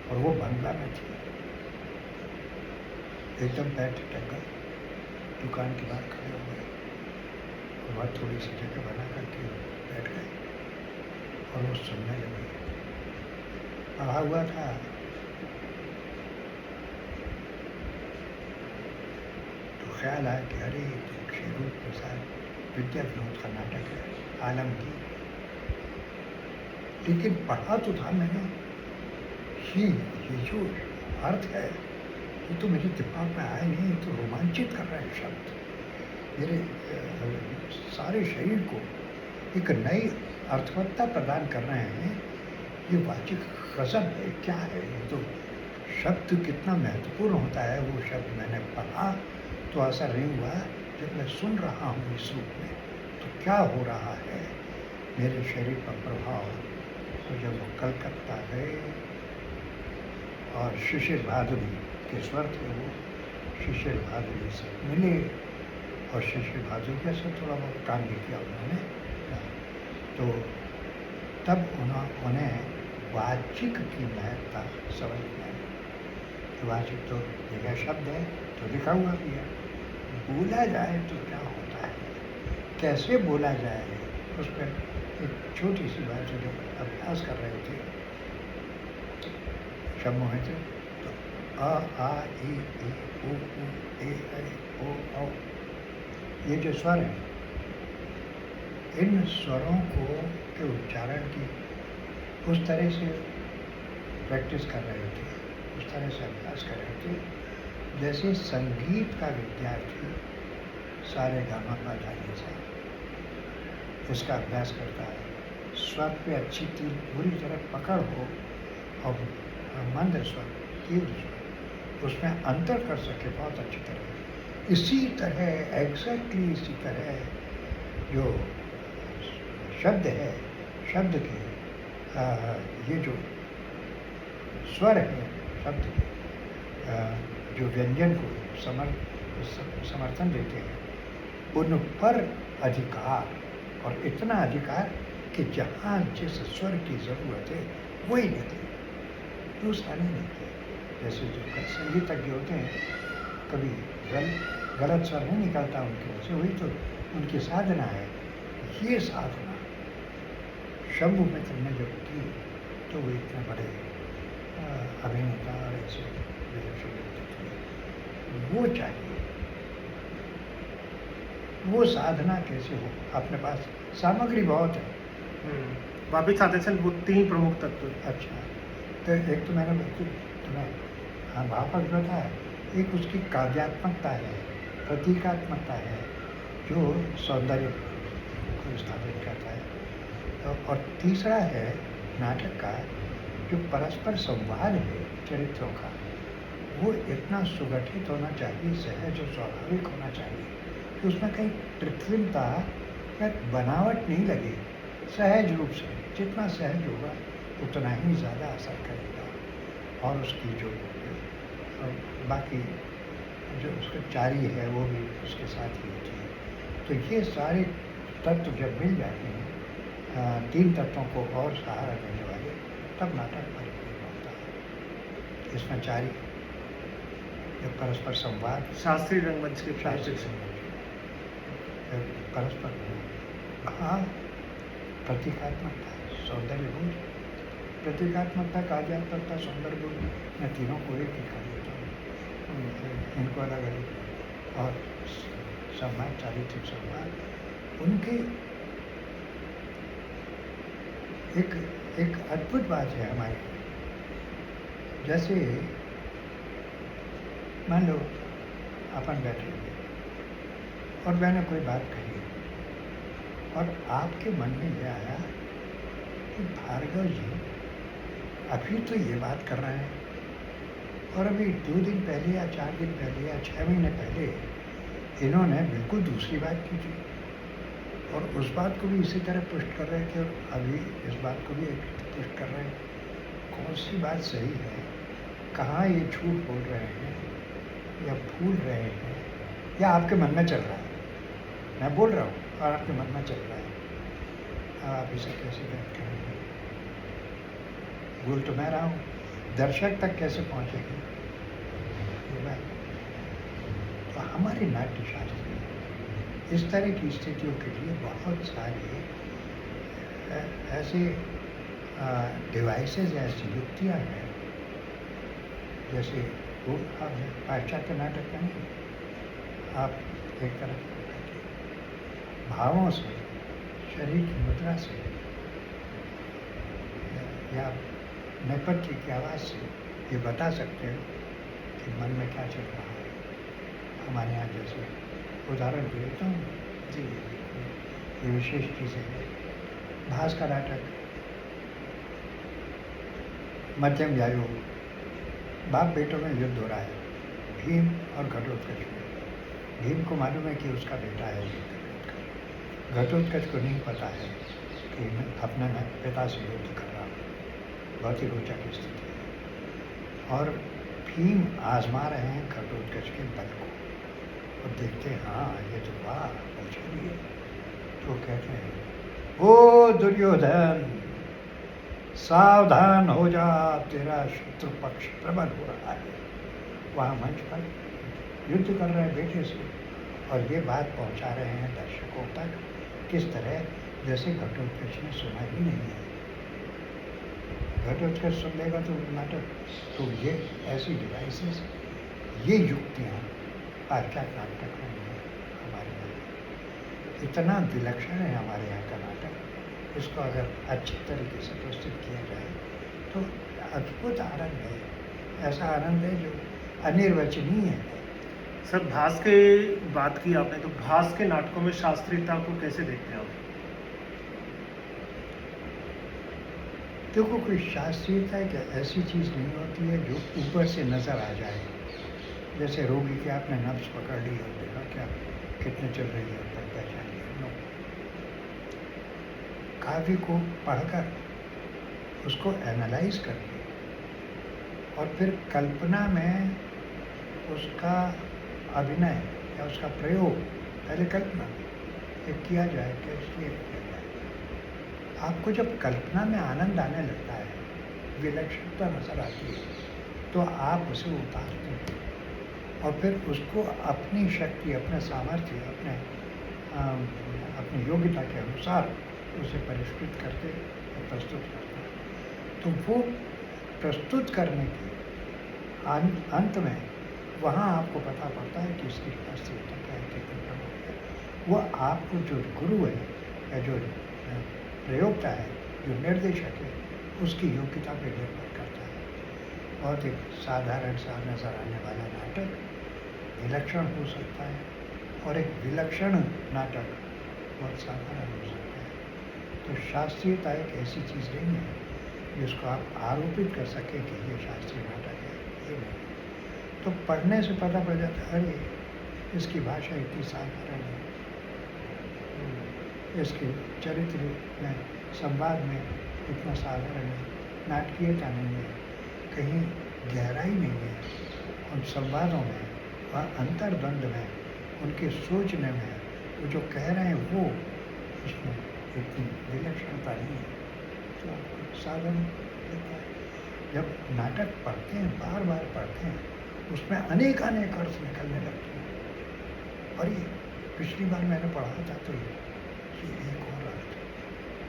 और वो बंगला में थी। एकदम बैठ टक्कर दुकान के बाहर खड़े हो गए, और वह थोड़ी सी जगह बना करके बैठ गए, और वो सुनने लगे। पढ़ा हुआ था, तो ख्याल आया कि अरे शेरू प्रसाद विद्या विनोद का नाटक है, आलम की। लेकिन पढ़ा तो था मैंने, ये जो अर्थ है ये तो मेरे दिमाग में आया नहीं, तो रोमांचित कर रहे हैं शब्द, मेरे सारे शरीर को एक नई अर्थवत्ता प्रदान कर रहे हैं। ये वाचिक गजब है, क्या है ये? तो शब्द कितना महत्वपूर्ण होता है, वो शब्द मैंने पढ़ा तो असर नहीं हुआ। जब मैं सुन रहा हूँ इस रूप में, तो क्या हो रहा है मेरे शरीर पर प्रभाव। तो जब वो कलकत्ता गए और शिशिर भादुरी के स्वर थे, वो शिशिर भादुरी से मिले, और शिशिर भादुरी से थोड़ा बहुत काम भी किया उन्होंने। तो तब उन्हें वाचिक की महत्ता समझ में आई। वाचिक तो लिखा शब्द है, तो लिखा हुआ भी है, बोला जाए तो क्या होता है, कैसे बोला जाए, उस पर एक छोटी सी बात जो जब अभ्यास कर रहे थे शब्द में थे, तो अ आ ई उ ए ऐ ओ औ, ये जो स्वर हैं, इन स्वरों को के उच्चारण की उस तरह से प्रैक्टिस कर रहे थे, उस तरह से अभ्यास कर रहे थे, जैसे संगीत का विद्यार्थी सारे गामा पा धा सा इसका अभ्यास करता है। स्वर पे अच्छी पूरी तरह पकड़ हो, और मंद स्वर, तीव्र स्वर, उसमें अंतर कर सके बहुत अच्छी तरह। इसी तरह, एग्जैक्टली इसी तरह जो शब्द है, शब्द के ये जो स्वर है शब्द के, जो व्यंजन को समर्थन देते हैं, उन पर अधिकार, और इतना अधिकार कि जहाँ जिस स्वर की ज़रूरत है वही निकले, दूसरा नहीं निकले। जैसे जो संगीतज्ञ होते हैं, कभी गलत स्वर नहीं निकलता उनकी वजह से, वही तो उनकी साधना है। ये साधना शंभु मित्र ने जब की, तो वो इतने बड़े अभिनेता और ऐसे वो चाहिए। वो साधना कैसे हो, अपने पास सामग्री बहुत है। वापिस आते हैं वो 3 प्रमुख तत्व। अच्छा, तो एक तो मैंने तुम्हें भाव पर बताया, एक उसकी काव्यात्मकता है, प्रतीकात्मकता है, जो सौंदर्य को स्थापित करता है। और तीसरा है नाटक का जो परस्पर संवाद है चरित्रों का, वो इतना सुगठित होना चाहिए, सहज और स्वाभाविक होना चाहिए कि उसमें कहीं कृत्रिमता या बनावट नहीं लगे। सहज रूप से, जितना सहज होगा उतना ही ज़्यादा असर करेगा, और उसकी जो बाकी जो उसका चारी है वो भी उसके साथ ही होती है। तो ये सारे तत्व जब मिल जाते हैं, 3 तत्वों को और सहारा देने वाले, तब नाटक परिपूर्ण होता है। इसमें चारी, जो परस्पर संवाद, शास्त्रीय रंगमंच के शास्त्रीय संवाद, परस्पर भाव, प्रतीकात्मकता, सौंदर्यबोध, प्रतीकात्मकता, काव्यात्मकता, सौंदर्यबोध, मैं तीनों को एक ही कर देता हूँ, इनको अलग अलग। और संवाद, चारित्रिक संवाद, उनके एक एक अद्भुत बात है हमारी। जैसे मान लो अपन बैठे हैं और मैंने कोई बात कही और आपके मन में यह आया कि भार्गव जी अभी तो ये बात कर रहे हैं और अभी 2 दिन पहले या 4 दिन पहले या 6 महीने पहले इन्होंने बिल्कुल दूसरी बात की थी और उस बात को भी इसी तरह पुष्ट कर रहे थे और अभी इस बात को भी पुष्ट कर रहे हैं। कौन सी बात सही है, कहाँ ये झूठ बोल रहे हैं या भूल रहे हैं या आपके मन में चल रहा है? मैं बोल रहा हूँ और आपके मन में चल रहा है। अब आप इसे कैसे व्यक्त करेंगे? बोल तो मैं रहा हूँ, दर्शक तक कैसे पहुँचेगी ये बात? तो हमारे नाट्य शास्त्र में इस तरह की स्थितियों के लिए बहुत सारे ऐसे डिवाइसेज, ऐसी युक्तियाँ हैं। जैसे वो आप पाश्चात्य नाटक में नहीं, आप एक तरफ भावों से, शरीर की मुद्रा से या नेपथ्य की आवाज़ से ये बता सकते हो कि मन में क्या चल रहा है। हमारे यहाँ जैसे उदाहरण देता हूँ जी, ये विशेष चीज़ें हैं। भास का नाटक, मध्यम आयु, बाप बेटों में युद्ध हो रहा है, भीम और घटोत्कच में। भीम को मालूम है कि उसका बेटा है घटोत्कच को नहीं पता है कि मैं अपने पिता से युद्ध कर रहा हूँ। बहुत ही रोचक स्थिति है और भीम आजमा रहे हैं घटोत्कच के बल को और देखते हैं हाँ ये तो वाह बलशाली है। तो कहते हैं ओ दुर्योधन सावधान हो जा, तेरा शत्रु पक्ष प्रबल हो रहा है। वहाँ मंच पर युद्ध कर रहे हैं बेटे से और ये बात पहुँचा रहे हैं दर्शकों तक किस तरह जैसे घटोत्कच ने सुना ही नहीं है। घटोत्कच सुन लेगा तो नाटक, तो ये ऐसी डिवाइसेस, ये युक्तियाँ पाश्चात्य नाटक में है। हमारे यहाँ इतना विलक्षण है हमारे यहाँ का नाटक, इसको अगर अच्छी तरीके से प्रस्तुत किया जाए तो अद्भुत आनंद है। ऐसा आनंद है जो अनिर्वचनीय है। सर, भास के बात की आपने, तो भास के नाटकों में शास्त्रीयता को कैसे देखते हैं आप? देखो, कोई शास्त्रीयता एक ऐसी चीज़ नहीं होती है जो ऊपर से नज़र आ जाए। जैसे रोगी के आपने नब्ज पकड़ ली और देखा क्या कितने चल रही है पर पहचान लिया। नो, काव्य को पढ़कर उसको एनालाइज करके और फिर कल्पना में उसका अभिनय या उसका प्रयोग, पहले कल्पना एक किया जाए कि इसलिए किया जाए। आपको जब कल्पना में आनंद आने लगता है, विलक्षणता नजर आती है, तो आप उसे उतारते हैं और फिर उसको अपनी शक्ति, अपने सामर्थ्य, अपनी योग्यता के अनुसार उसे परिष्कृत करके प्रस्तुत करते हैं। तो वो प्रस्तुत करने के अंत में वहाँ आपको पता पड़ता है कि इसकी शास्त्रीयता क्या है, कितनी प्रमुख है। वो आपको जो गुरु है या जो प्रयोक्ता है, जो निर्देशक है, उसकी योग्यता पर निर्भर करता है। बहुत एक साधारण सा नजर आने वाला नाटक विलक्षण हो सकता है और एक विलक्षण नाटक बहुत साधारण हो सकता है। तो शास्त्रीयता एक ऐसी चीज़ नहीं है जिसको आप आरोपित कर सकें कि ये शास्त्रीय नाटक है, ये नहीं। तो पढ़ने से पता पड़ जाता है अरे इसकी भाषा इतनी साधारण है, इसके चरित्र में, संवाद में इतना साधारण है, नाटकीयता नहीं है, कहीं गहराई नहीं है उन संवादों में, वह अंतर्द्वंद में, उनके सोचने में, वो जो कह रहे हैं वो उसमें इतनी विलक्षणता नहीं है। तो आपको साधारण लगता है। जब नाटक पढ़ते हैं, बार बार पढ़ते हैं, उसमें अनेक अर्थ निकलने लगते हैं। और ये पिछली बार मैंने पढ़ा था तो ये एक और अर्थ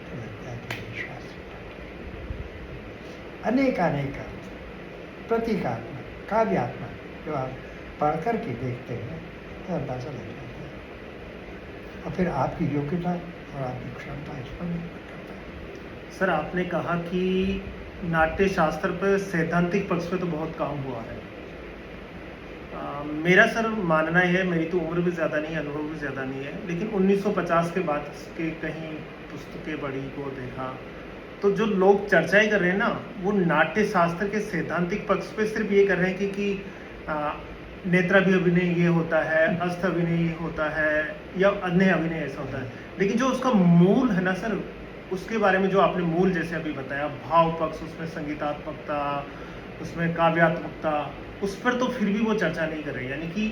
तो लगता है कि शास्त्र अनेक अर्थ, प्रतीकात्मक, काव्यात्मक जो आप पढ़ कर के देखते हैं तो अंदाजा लग जाता है। और फिर आपकी योग्यता और आपकी क्षमता इस पर निर्भर करता है। सर आपने कहा कि नाट्य शास्त्र पे सैद्धांतिक पक्ष पे तो बहुत काम हुआ है। मेरा सर मानना है, मेरी तो उम्र भी ज़्यादा नहीं है, अनुभव भी ज़्यादा नहीं है, लेकिन 1950 के बाद के कहीं पुस्तकें पढ़ी को देखा, तो जो लोग चर्चाएं कर रहे हैं ना, वो नाट्य शास्त्र के सैद्धांतिक पक्ष पे सिर्फ ये कर रहे हैं कि नेत्राभि अभिनय ये होता है, अस्त अभिनय ये होता है, या अन्य अभिनय ऐसा होता है। लेकिन जो उसका मूल है ना सर, उसके बारे में जो आपने मूल जैसे अभी बताया, भाव पक्ष, उसमें संगीतात्मकता, उसमें काव्यात्मकता, उस पर तो फिर भी वो चर्चा नहीं कर रही, यानी कि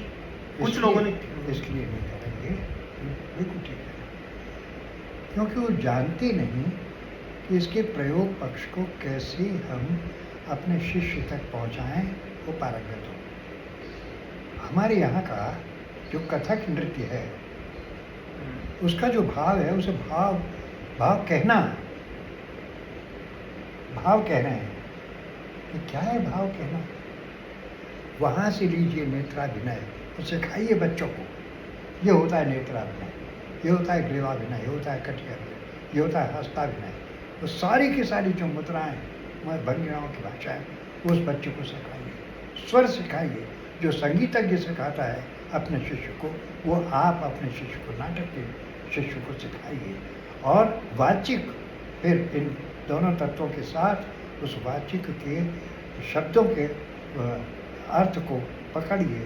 कुछ लोगों ने इसलिए नहीं करेंगे, बिल्कुल ठीक है, क्योंकि वो जानते नहीं कि इसके प्रयोग पक्ष को कैसे हम अपने शिष्य तक पहुंचाएं, वो पारंगत हो। हमारे यहाँ का जो कथक नृत्य है, उसका जो भाव है, उसे भाव कहना, भाव कह रहे हैं कि क्या है भाव कहना। वहाँ से लीजिए नेत्राभिनय, तो सिखाइए बच्चों को, ये होता है नेत्राभिनय, ये होता है ग्रीवाभिनय, ये होता है कटियाभिनय, ये होता है हस्ताभिनय। वो सारी की सारी जो मुद्राएं, भंगिमाओं की भाषाएं, उस बच्चे को सिखाइए। स्वर सिखाइए, जो संगीतज्ञ सिखाता है अपने शिष्य को, वो आप अपने शिष्य को, नाटक के शिष्य को सिखाइए। और वाचिक, फिर इन दोनों तत्वों के साथ उस वाचिक के शब्दों के अर्थ को पकड़िए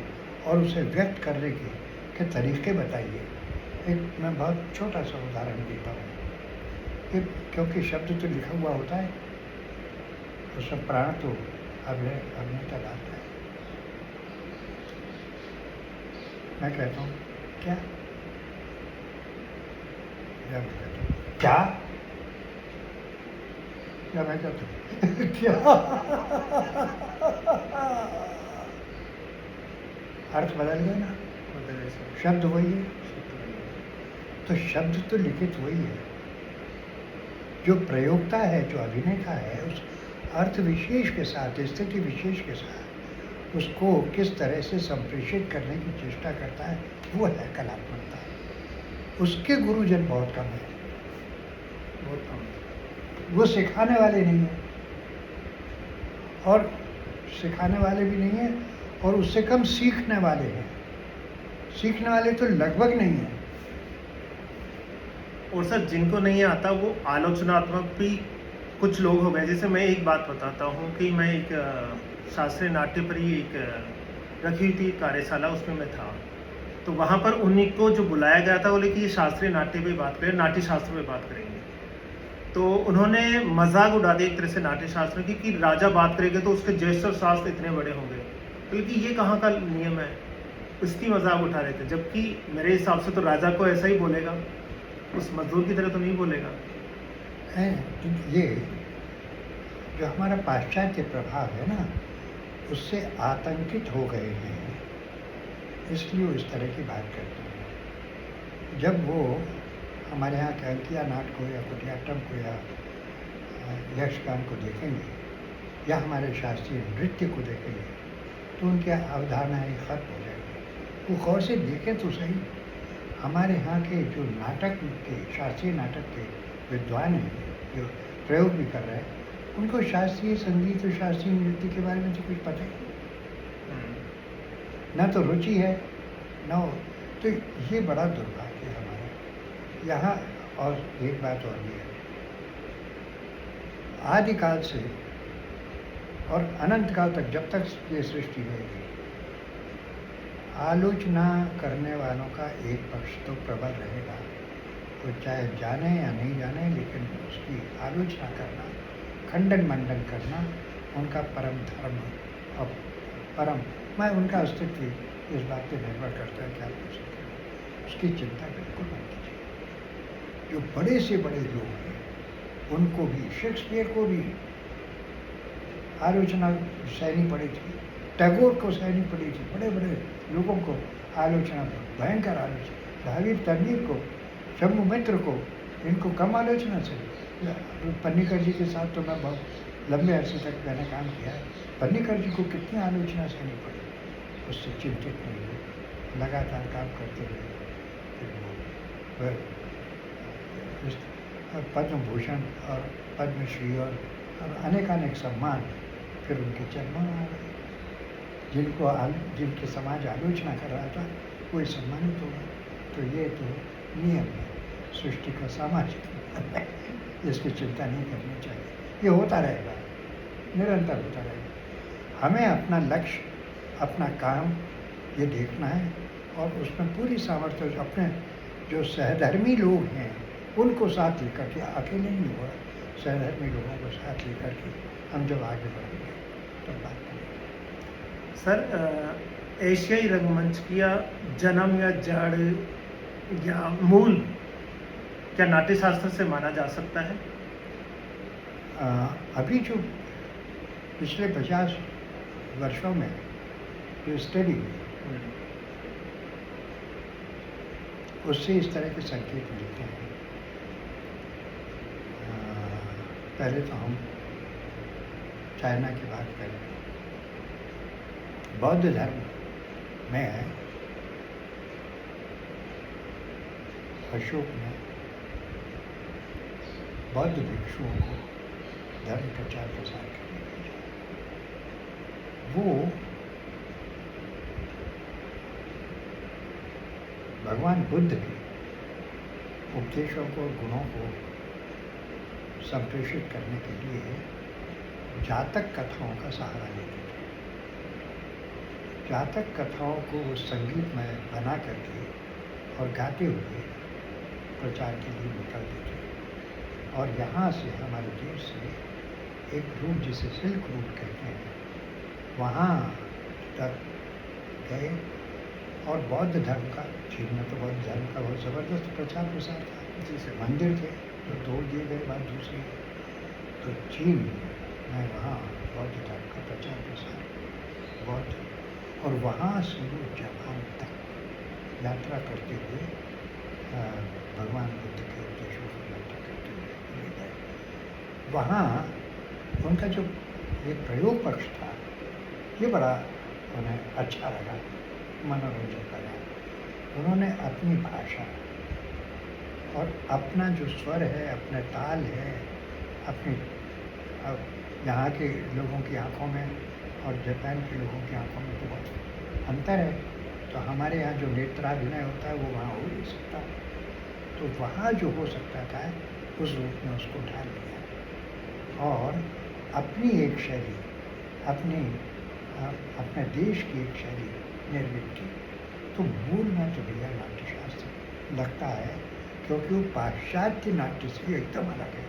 और उसे व्यक्त करने के तरीके बताइए। एक मैं बहुत छोटा सा उदाहरण देता हूँ, क्योंकि शब्द तो लिखा हुआ होता है, उसमें प्राण तो अभिनेता डालता है। मैं कहता हूँ क्या, या मैं कहता हूँ क्या, या मैं कहता हूँ क्या, अर्थ बदल गए ना, शब्द वही है। तो शब्द तो लिखित वही है, जो प्रयोगता है, जो अभिनेता है, उस अर्थ विशेष के साथ, स्थिति विशेष के साथ उसको किस तरह से संप्रेषित करने की चेष्टा करता है, वो है कलात्मकता। उसके गुरुजन बहुत कम है, बहुत कम। वो सिखाने वाले नहीं है, और सिखाने वाले भी नहीं है, और उससे कम सीखने वाले हैं। सीखने वाले तो लगभग नहीं है। और सर जिनको नहीं आता वो आलोचनात्मक भी कुछ लोग हो गए। जैसे मैं एक बात बताता हूँ कि मैं एक शास्त्रीय नाट्य पर ही एक रखी हुई थी कार्यशाला, उसमें मैं था। तो वहाँ पर उन्हीं को जो बुलाया गया था, बोले कि ये शास्त्रीय नाट्य पे बात करें, नाट्य शास्त्र पे बात करेंगे। तो उन्होंने मजाक उड़ा दिया एक तरह से नाट्य शास्त्र की, कि राजा बात करेंगे तो उसके ज्येष्ठ और शास्त्र इतने बड़े होंगे। क्योंकि ये कहाँ का नियम है, उसकी मजाक उठा रहे थे। जबकि मेरे हिसाब से तो राजा को ऐसा ही बोलेगा, उस मजदूर की तरह तो नहीं बोलेगा। ये जो हमारा पाश्चात्य प्रभाव है ना, उससे आतंकित हो गए हैं, इसलिए वो इस तरह की बात करते हैं। जब वो हमारे यहाँ के अंकिया नाट को या कुटियाट्टम को या यक्षगान को देखेंगे, या हमारे शास्त्रीय नृत्य को देखेंगे, तो उनकी अवधारणाएं खत्म हो जाएगी। वो गौर से देखें तो सही, हमारे यहाँ के जो नाटक के, शास्त्रीय नाटक के विद्वान हैं, जो प्रयोग भी कर रहे हैं, उनको शास्त्रीय संगीत और शास्त्रीय नृत्य के बारे में तो कुछ पता ही ना, तो रुचि है ना। तो ये बड़ा दुर्भाग्य है हमारे यहाँ। और एक बात और भी है, आदिकाल से और अनंत काल तक, जब तक ये सृष्टि रहेगी, आलोचना करने वालों का एक पक्ष तो प्रबल रहेगा। वो चाहे जाने या नहीं जाने, लेकिन उसकी आलोचना करना, खंडन मंडन करना उनका परम धर्म और परम, मैं उनका अस्तित्व इस बात पर निर्भर करता है कि आप पूछ सकते हैं। उसकी चिंता बिल्कुल मत कीजिए। जो बड़े से बड़े लोग हैं, उनको भी, शेक्सपियर को भी आलोचना सहनी पड़ी थी, टैगोर को सहनी पड़ी थी, बड़े बड़े लोगों को आलोचना, भयंकर आलोचना, महावीर तनवीर को, शंभु मित्र को, इनको कम आलोचना से। पन्नीकर जी के साथ तो मैं बहुत लंबे अरसे तक मैंने काम किया है। पन्नीकर जी को कितनी आलोचना सहनी पड़ी, उससे चिंतित नहीं हुए, लगातार काम करते रहे। पद्म भूषण और पद्मश्री और अनेकानेक सम्मान फिर उनके चरणों में आ गए। जिनकी समाज आलोचना कर रहा था कोई सम्मानित होगा। तो ये तो नियम है सृष्टि का, सामाजिक नियम है, इसकी चिंता नहीं करनी चाहिए। ये होता रहेगा, निरंतर होता रहेगा। हमें अपना लक्ष्य, अपना काम ये देखना है और उसमें पूरी सामर्थ्य अपने जो सहधर्मी लोग हैं उनको साथ लेकर के, अकेले नहीं होगा, सहधर्मी लोगों को साथ लेकर के हम जब आगे बढ़ेंगे तब बात करेंगे। सर, एशियाई रंगमंच की या जन्म या जड़ या मूल क्या नाट्यशास्त्र से माना जा सकता है? अभी जो पिछले 50 वर्षों में जो स्टडी हुई उससे इस तरह के संकेत मिलते हैं। पहले तो हम चाइना की बात करें। बौद्ध धर्म में अशोक ने बौद्ध भिक्षुओं को धर्म प्रचार प्रसार करने के लिए वो भगवान बुद्ध के उपदेशों को, गुणों को संप्रेषित करने के लिए जातक कथाओं का सहारा लेते थे। जातक कथाओं को वो संगीत में बना करके और गाते हुए प्रचार के लिए निकलते थे। और यहाँ से, हमारे देश से एक रूट जिसे सिल्क रूट कहते हैं, वहाँ तक गए और बौद्ध धर्म का, चीन में तो बौद्ध धर्म का बहुत ज़बरदस्त प्रचार प्रसार था। जैसे मंदिर थे तो तोड़ दिए गए, बात दूसरी। तो चीन में वहाँ बौद्ध धर्म का प्रचार प्रसार बहुत, और वहाँ से वो जापान तक यात्रा करते हुए भगवान बुद्ध के उपदेशों को यात्रा करते हुए ले गए। वहाँ उनका जो एक प्रयोग पक्ष था ये बड़ा उन्हें अच्छा लगा, मनोरंजक लगा। उन्होंने अपनी भाषा और अपना जो स्वर है, अपने ताल है, अपनी यहाँ के लोगों की आंखों में और जापान के लोगों की आंखों में तो बहुत अंतर है। तो हमारे यहाँ जो नेत्राभिनय होता है वो वहाँ हो नहीं सकता, तो वहाँ जो हो सकता था उस रूप में उसको ढाल लिया और अपनी एक शैली, अपने देश की एक शैली निर्मित की। तो मूल में तो भैया नाट्यशास्त्र लगता है, क्योंकि वो पाश्चात्य नाट्य से एकदम अलग है।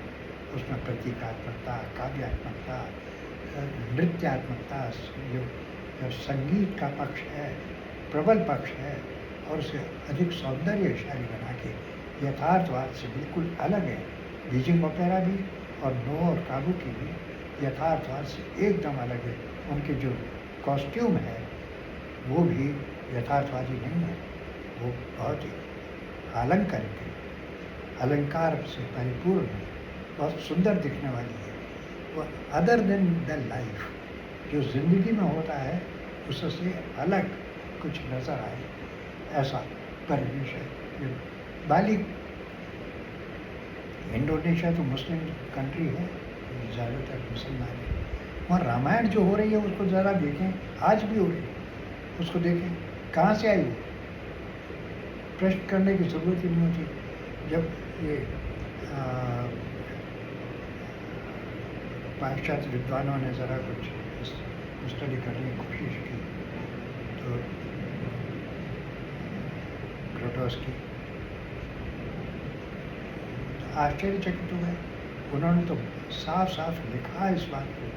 उसमें प्रतीकात्मकता, काव्यात्मकता, नृत्यात्मकता, जो संगीत का पक्ष है, प्रबल पक्ष है, और उसे अधिक सौंदर्यशाली बना के यथार्थवाद से बिल्कुल अलग है। बीजिंग ओपेरा भी और नो और काबुकी भी यथार्थवाद से एकदम अलग है। उनके जो कॉस्ट्यूम है वो भी यथार्थवादी नहीं है, वो बहुत ही अलंकारिक है, अलंकार से परिपूर्ण है, बहुत सुंदर दिखने वाली है। वो अदर देन द लाइफ जो ज़िंदगी में होता है उससे अलग कुछ नज़र आए, ऐसा परिवेश है। बाली, इंडोनेशिया तो मुस्लिम कंट्री है, ज़्यादातर मुसलमान है। वहाँ रामायण जो हो रही है उसको ज़रा देखें, आज भी हो रही है, उसको देखें कहाँ से आई वो, प्रश्न करने की ज़रूरत ही नहीं होती। जब ये पाश्चात्य विद्वानों ने ज़रा कुछ स्टडी करने की कोशिश की तो ग्रोटोस्की आश्चर्यचकित हो गए। उन्होंने तो साफ साफ लिखा इस बात को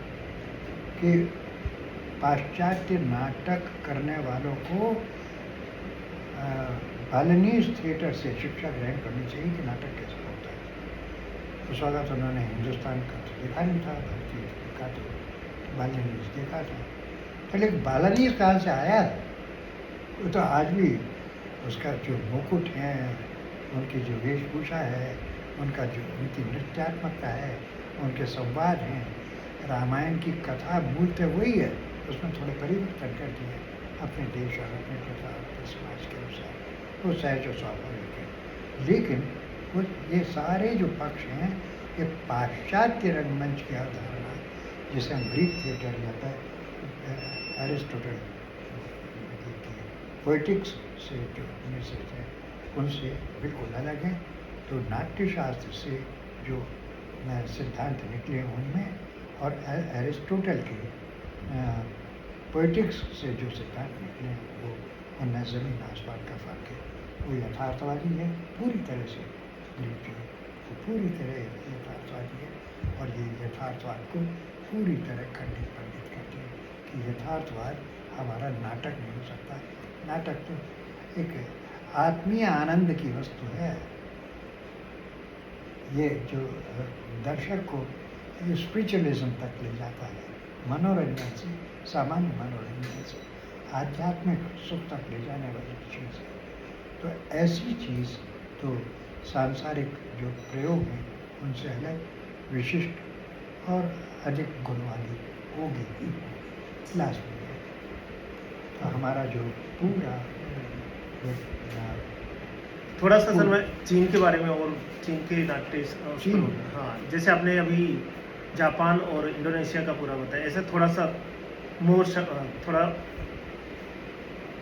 कि पाश्चात्य नाटक करने वालों को बालिनीज थिएटर से शिक्षा ग्रहण करनी चाहिए कि नाटक कैसे होता है। उस वक्त उन्होंने हिंदुस्तान का तो देखा नहीं था, भारतीय देखा तो बालिनीज देखा था, तो लेकिन बालिनीज कहाँ से आया है? वो तो आज भी उसका जो मुकुट है, उनकी जो वेशभूषा है, उनका जो उनकी नृत्यात्मकता है, उनके संवाद हैं, रामायण की कथा मूलतः वही है, उसमें थोड़े परिवर्तन कर दिए अपने देश और अपने प्रथा, अपने समाज के अनुसार, वो सहज और स्वाभाविक है। लेकिन वो ये सारे जो पक्ष हैं ये पाश्चात्य रंगमंच की अवधारणा, जिसे हम ग्रीक थिएटर या एरिस्टोटल पोइटिक्स से जो निश्चित है उनसे बिल्कुल अलग है। तो नाट्यशास्त्र से जो सिद्धांत निकले उनमें और एरिस्टोटल के पोइटिक्स से जो सिद्धांत निकले वो उनमें ज़मीन आसमान का फ़र्क है। वो यथार्थवादी है पूरी तरह से, ग्रीक जो है वो पूरी तरह यथार्थवादी है और ये यथार्थवाद को पूरी तरह खंडित पंडित करते हैं कि यथार्थवाद हमारा नाटक नहीं हो सकता। नाटक तो एक आत्मीय आनंद की वस्तु है। ये जो दर्शक को स्पिरिचुअलिज्म तक ले जाता है, मनोरंजन से, सामान्य मनोरंजन से आध्यात्मिक सुख तक ले जाने वाली चीज़ है। तो ऐसी चीज़ तो सांसारिक जो प्रयोग हैं उनसे अलग, विशिष्ट और अधिक गुण वाली होगी ही लास्ट में। तो हमारा जो पूरा थोड़ा सा सर मैं चीन के बारे में और चीन के नाट्य चीन, हाँ, जैसे आपने अभी जापान और इंडोनेशिया का पूरा बताया, ऐसा थोड़ा सा मोर थोड़ा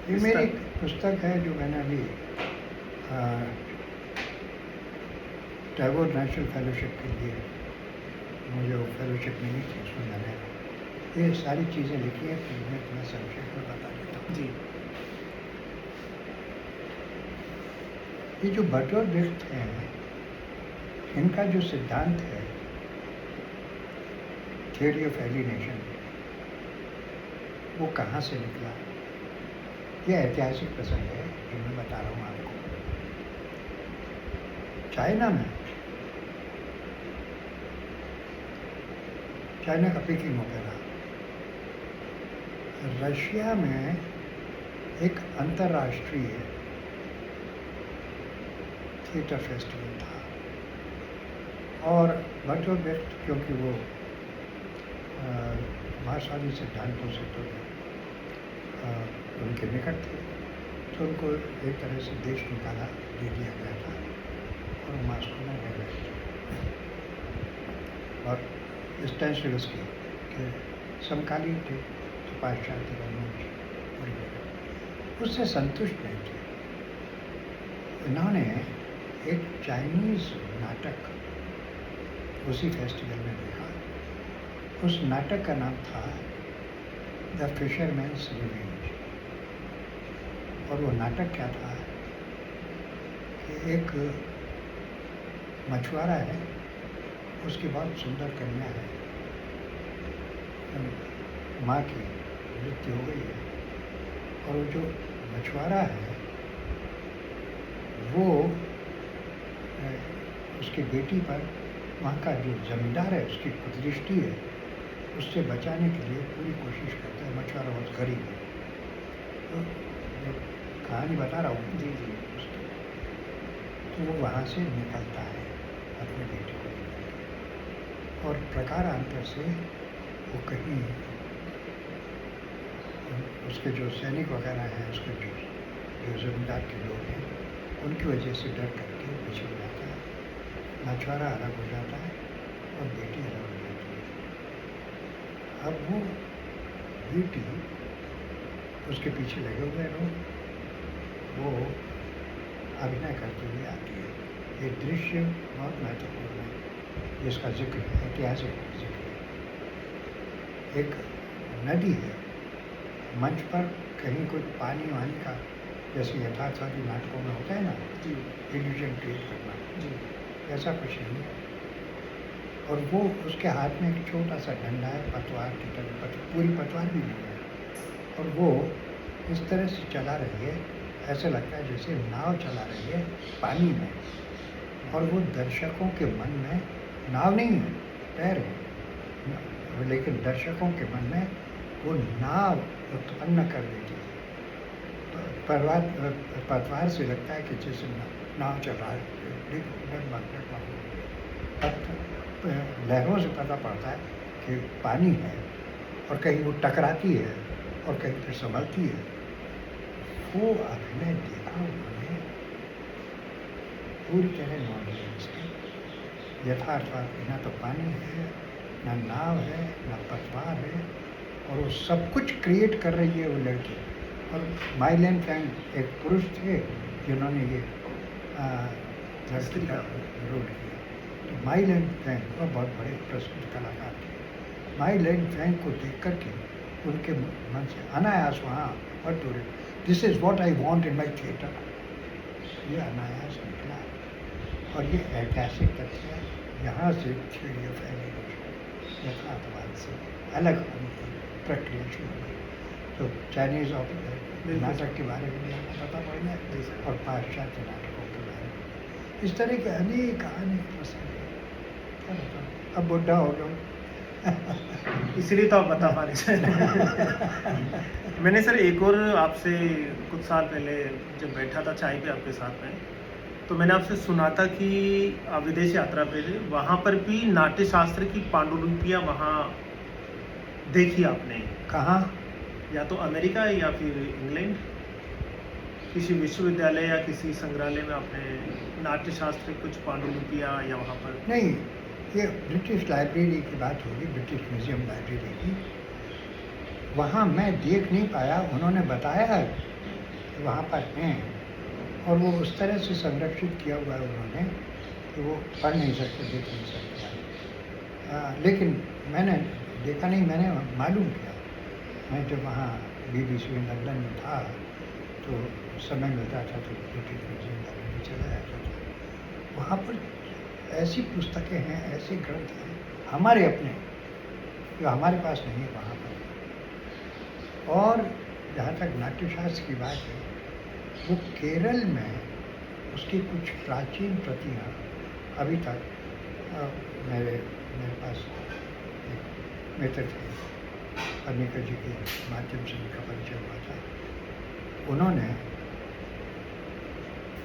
ये मेरी पुस्तक है जो मैंने अभी टैगोर नेशनल फेलोशिप के लिए मुझे वो फेलोशिप मिली थी, उसमें मैंने ये सारी चीज़ें लिखी हैं। फिर मैं तुम्हें संक्षेप में बता देता हूँ जी। ये जो बर्टोल्ट ब्रेख्ट हैं, इनका जो सिद्धांत है थियोरी ऑफ एलिनेशन, वो कहाँ से निकला? ये ऐतिहासिक प्रसंग है जो मैं बता रहा हूँ आपको। चाइना में, चाइना का पीकिंग ओपेरा, रशिया में एक अंतर्राष्ट्रीय थिएटर फेस्टिवल था और बर्टोल्ट ब्रेख्ट क्योंकि वो भाषावी सिद्धांतों से तो उनके निकट थे, तो उनको एक तरह से देश निकाला दे दिया गया था और मास्को में रह गए थे। और स्टैनिस्लॉवस्की के समकालीन थे तो पाश्चात्य रंगमंच उससे संतुष्ट नहीं थे। इन्होंने एक चाइनीज़ नाटक उसी फेस्टिवल में देखा। उस नाटक का नाम था द फिशरमैन्स रिवेंज। और वो नाटक क्या था कि एक मछुआरा है, उसकी बहुत सुंदर कन्या है, माँ की मृत्यु हो गई है और वो जो मछुआरा है वो उसकी बेटी पर वहाँ का जो जमींदार है उसकी कुदृष्टि है, उससे बचाने के लिए पूरी कोशिश करता है। मछुआरा बहुत गरीब है। तो जो कहानी बता रहा हूँ जी जी, तो वो वहाँ से निकलता है अपने बेटे को लेकर और प्रकारांतर से वो कहीं उसके जो सैनिक वगैरह हैं, उसके जो जमींदार के लोग हैं, उनकी वजह से डर करके पिछड़ जाता है। मछुआरा अलग हो जाता है और बेटी अलग हो जाती है। अब वो बेटी उसके पीछे लगे हुए लोग, वो अभिनय करते हुए आती है। ये दृश्य बहुत महत्वपूर्ण है जिसका जिक्र है, ऐतिहासिक जिक्र है। एक नदी है, मंच पर कहीं कोई पानी वानी का, जैसे यथार्थवादी नाटकों में होता है ना, इल्यूजन क्रिएट करना, ऐसा कुछ नहीं है। और वो उसके हाथ में एक छोटा सा डंडा है, पतवार की तरह, पूरी पतवार भी नहीं है, और वो इस तरह से चला रही है, ऐसे लगता है जैसे नाव चला रही है पानी में। और वो दर्शकों के मन में, नाव नहीं है, पैर है, लेकिन दर्शकों के मन में वो नाव उत्पन्न कर देती है। पतवार से लगता है कि जैसे नाव चल रहा है, लहरों से पता पड़ता है कि पानी है और कहीं वो टकराती है और कहीं फिर संभलती है। वो अभिनय देखा उन्होंने पूरी तरह नॉर्मल। यथार्थवाद ना तो पानी है, ना नाव है, ना पतवार है, और वो सब कुछ क्रिएट कर रही है वो लड़की। और माइलेन फैंग एक पुरुष थे जिन्होंने ये लड़की का विरोध किया। तो माइलेन फैंग वो बहुत बड़े प्रसिद्ध कलाकार थे। माइलेन फैंग को देख करके उनके मन से अनायास वहाँ और this is what I want in my theatre, ये अनायास निकला। और ये ऐतिहासिक तथ्य है, यहाँ से थियरी ऑफ एलिगेशन यथार्थवाद से अलग होने की प्रक्रिया शुरू हुई। तो चाइनीज़ नाटक के बारे में भी हमें पता पड़ गया और पाश्चात्य नाटकों के बारे में। इस तरह के अनेक प्रसंग हैं। क्या बताऊँ, अब बुढ़ा हो गया इसलिए तो आप बता पा रहे मैंने सर एक और आपसे कुछ साल पहले जब बैठा था चाय पे आपके साथ में, तो मैंने आपसे सुना था कि विदेश यात्रा पे थे, वहाँ पर भी नाट्य शास्त्र की पांडुलिपियाँ वहाँ देखी आपने? कहाँ? या तो अमेरिका या फिर इंग्लैंड, किसी विश्वविद्यालय या किसी संग्रहालय में आपने नाट्य शास्त्र की कुछ पांडुलिपियाँ या वहाँ पर? नहीं, ये ब्रिटिश लाइब्रेरी की बात होगी, ब्रिटिश म्यूजियम लाइब्रेरी की। वहाँ मैं देख नहीं पाया, उन्होंने बताया कि वहाँ पर हैं, और वो उस तरह से संरक्षित किया हुआ है उन्होंने कि वो पढ़ नहीं सकते, देख नहीं सकते। लेकिन मैंने देखा नहीं, मैंने मालूम किया। मैं जब वहाँ BBC लंदन में था तो समय मिलता था तो ब्रिटिश म्यूजियम लाइब्रेरी चला जाता था। वहाँ पर ऐसी पुस्तकें हैं, ऐसे ग्रंथ हैं हमारे अपने, जो हमारे पास नहीं है वहाँ पर। और जहाँ तक नाट्यशास्त्र की बात है, वो केरल में उसकी कुछ प्राचीन प्रतियाँ अभी तक मेरे पास एक मित्र थे, पर्रिकर जी के माध्यम से उनका परिचय हुआ था। उन्होंने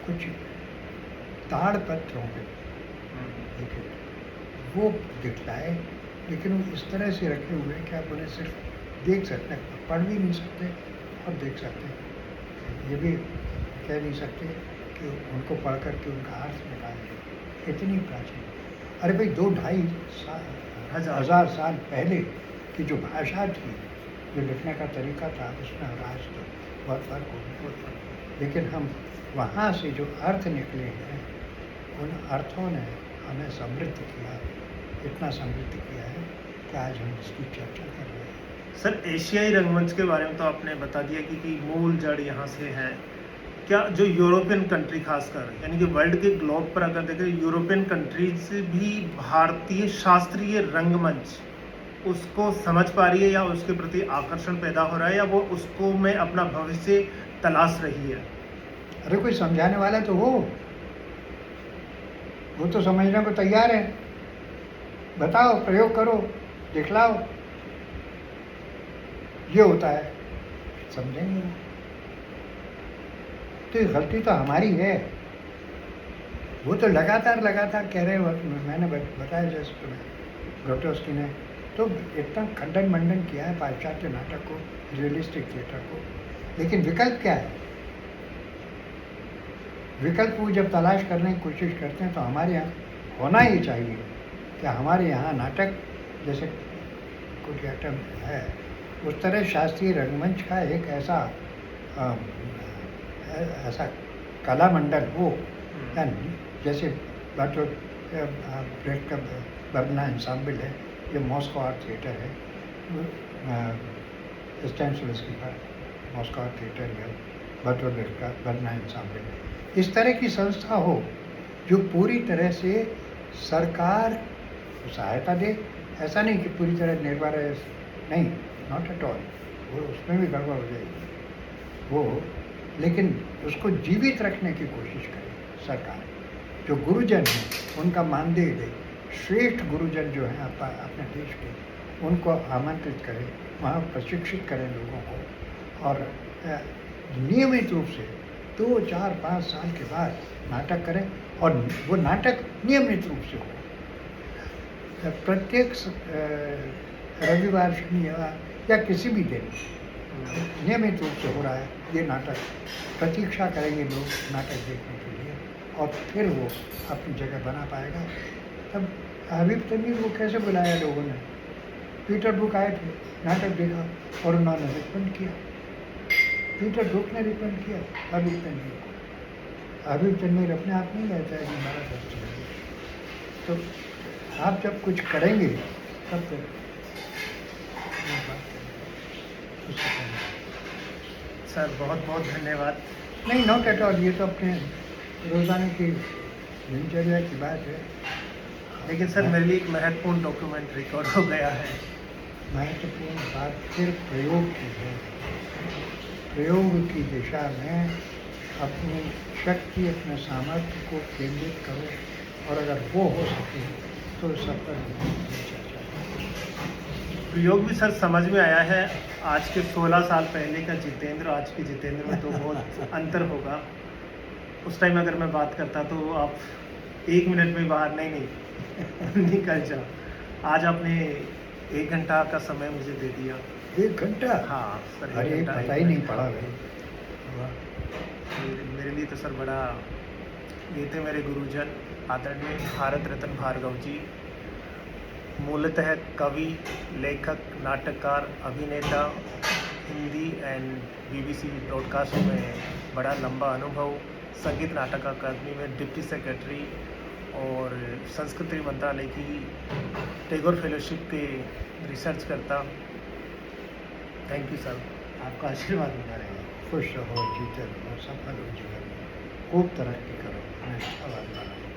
कुछ ताड़पत्रों के देखे, वो दिखलाए, लेकिन वो इस तरह से रखे हुए हैं कि आप उन्हें सिर्फ देख सकते हैं, पढ़ भी नहीं सकते और देख सकते हैं। ये भी कह नहीं सकते कि उनको पढ़ करके उनका अर्थ निकाल दें, इतनी प्राचीन। अरे भाई 2-2.5 हज़ार साल पहले की जो भाषा थी, जो लिखने का तरीका था, उसमें और आज तो बहुत फर्क हो। लेकिन हम वहाँ से जो अर्थ निकले हैं, उन अर्थों ने हमें समृद्ध किया, इतना समृद्ध किया है कि आज हम इसकी चर्चा कर रहे हैं। सर एशियाई रंगमंच के बारे में तो आपने बता दिया कि मूल जड़ यहाँ से है। क्या जो यूरोपियन कंट्री खासकर, यानी कि वर्ल्ड के ग्लोब पर अगर देखें, यूरोपियन कंट्रीज भी भारतीय शास्त्रीय रंगमंच उसको समझ पा रही है, या उसके प्रति आकर्षण पैदा हो रहा है, या वो उसको में अपना भविष्य तलाश रही है? अरे कोई समझाने वाला तो हो, वो तो समझने को तैयार है। बताओ, प्रयोग करो, दिखलाओ, ये होता है, समझेंगे। तो ये गलती तो हमारी है। वो तो लगातार कह रहे हो, मैंने बताया जैसे तुम्हें, ग्रोटोस्की ने तो इतना खंडन मंडन किया है पाश्चात्य नाटक को, रियलिस्टिक थिएटर को। लेकिन विकल्प क्या है? विकल्प को जब तलाश करने की कोशिश करते हैं तो हमारे यहाँ होना ही चाहिए कि हमारे यहाँ नाटक जैसे कुछ आइटम है, उस तरह शास्त्रीय रंगमंच का एक ऐसा कला मंडल हो, जैसे ब्रेट का बर्ना एंसाम्बल है, ये मॉस्को आर्ट थिएटर है, स्टैनिस्लॉवस्की का मॉस्को आर्ट थिएटर है, बर्टोल्ड का बर्ना एंसाम्बल है। इस तरह की संस्था हो जो पूरी तरह से सरकार सहायता दे, ऐसा नहीं कि पूरी तरह निर्भर है, नहीं, नॉट एट ऑल, वो उसमें भी गड़बड़ हो जाएगी वो, लेकिन उसको जीवित रखने की कोशिश करे सरकार। जो गुरुजन हैं उनका मानदेय दे, श्रेष्ठ गुरुजन जो हैं अपने देश के, उनको आमंत्रित करें, वहाँ प्रशिक्षित करें लोगों को, और नियमित रूप से 2, 4, 5 साल के बाद नाटक करें, और वो नाटक नियमित रूप से हो। प्रत्येक रविवार, शनिवार या किसी भी दिन नियमित रूप से हो रहा है ये नाटक, प्रतीक्षा करेंगे लोग नाटक देखने के लिए, और फिर वो अपनी जगह बना पाएगा। तब हबीब तमीज़ को कैसे बुलाया लोगों ने? पीटर ब्रूक आए थे, नाटक देखा और उन्होंने रिकमेंड किया। पीटर ब्रूक ने रिकमेंड किया हबीब तनवीर को। हबीब तनवीर अपने आप नहीं रहता है कि हमारा दोस्त है। तो आप जब कुछ करेंगे तब तो ये बात है। उससे पहले सर बहुत बहुत धन्यवाद। नहीं, नॉट एट ऑल, ये तो अपने रोज़ाना की दिनचर्या की बात है। लेकिन सर मेरे लिए एक महत्वपूर्ण डॉक्यूमेंट रिकॉर्ड हो गया है। महत्वपूर्ण बात फिर प्रयोग की है। प्रयोग की दिशा में अपनी शक्ति, अपने सामर्थ्य को केंद्रित करो, और अगर वो हो सके तो सफल चर्चा। प्रयोग भी सर समझ में आया है। आज के 16 साल पहले का जितेंद्र, आज के जितेंद्र में तो बहुत अंतर होगा। उस टाइम अगर मैं बात करता तो आप 1 मिनट में बाहर नहीं निकल जा। आज आपने 1 घंटा का समय मुझे दे दिया। 1 घंटा? हाँ सर, 1 अरे घंटा, पता 1 ही नहीं घंटा। पड़ा भाई। वाह। मेरे लिए तो सर बड़ा, ये थे मेरे गुरुजन आदरणीय भारत रत्न भार्गव जी। मूलतः कवि, लेखक, नाटककार, अभिनेता, हिंदी एंड BBC ब्रॉडकास्ट में बड़ा लंबा अनुभव, संगीत नाटक अकादमी में डिप्टी सेक्रेटरी और संस्कृति मंत्रालय की टैगोर फेलोशिप के रिसर्च करता। थैंक यू सर, आपका आशीर्वाद बना रहेगा। खुश रहो, जीते रहो, सफल हो जीवन में, खूब तरक्की करो, हमें अच्छा वाला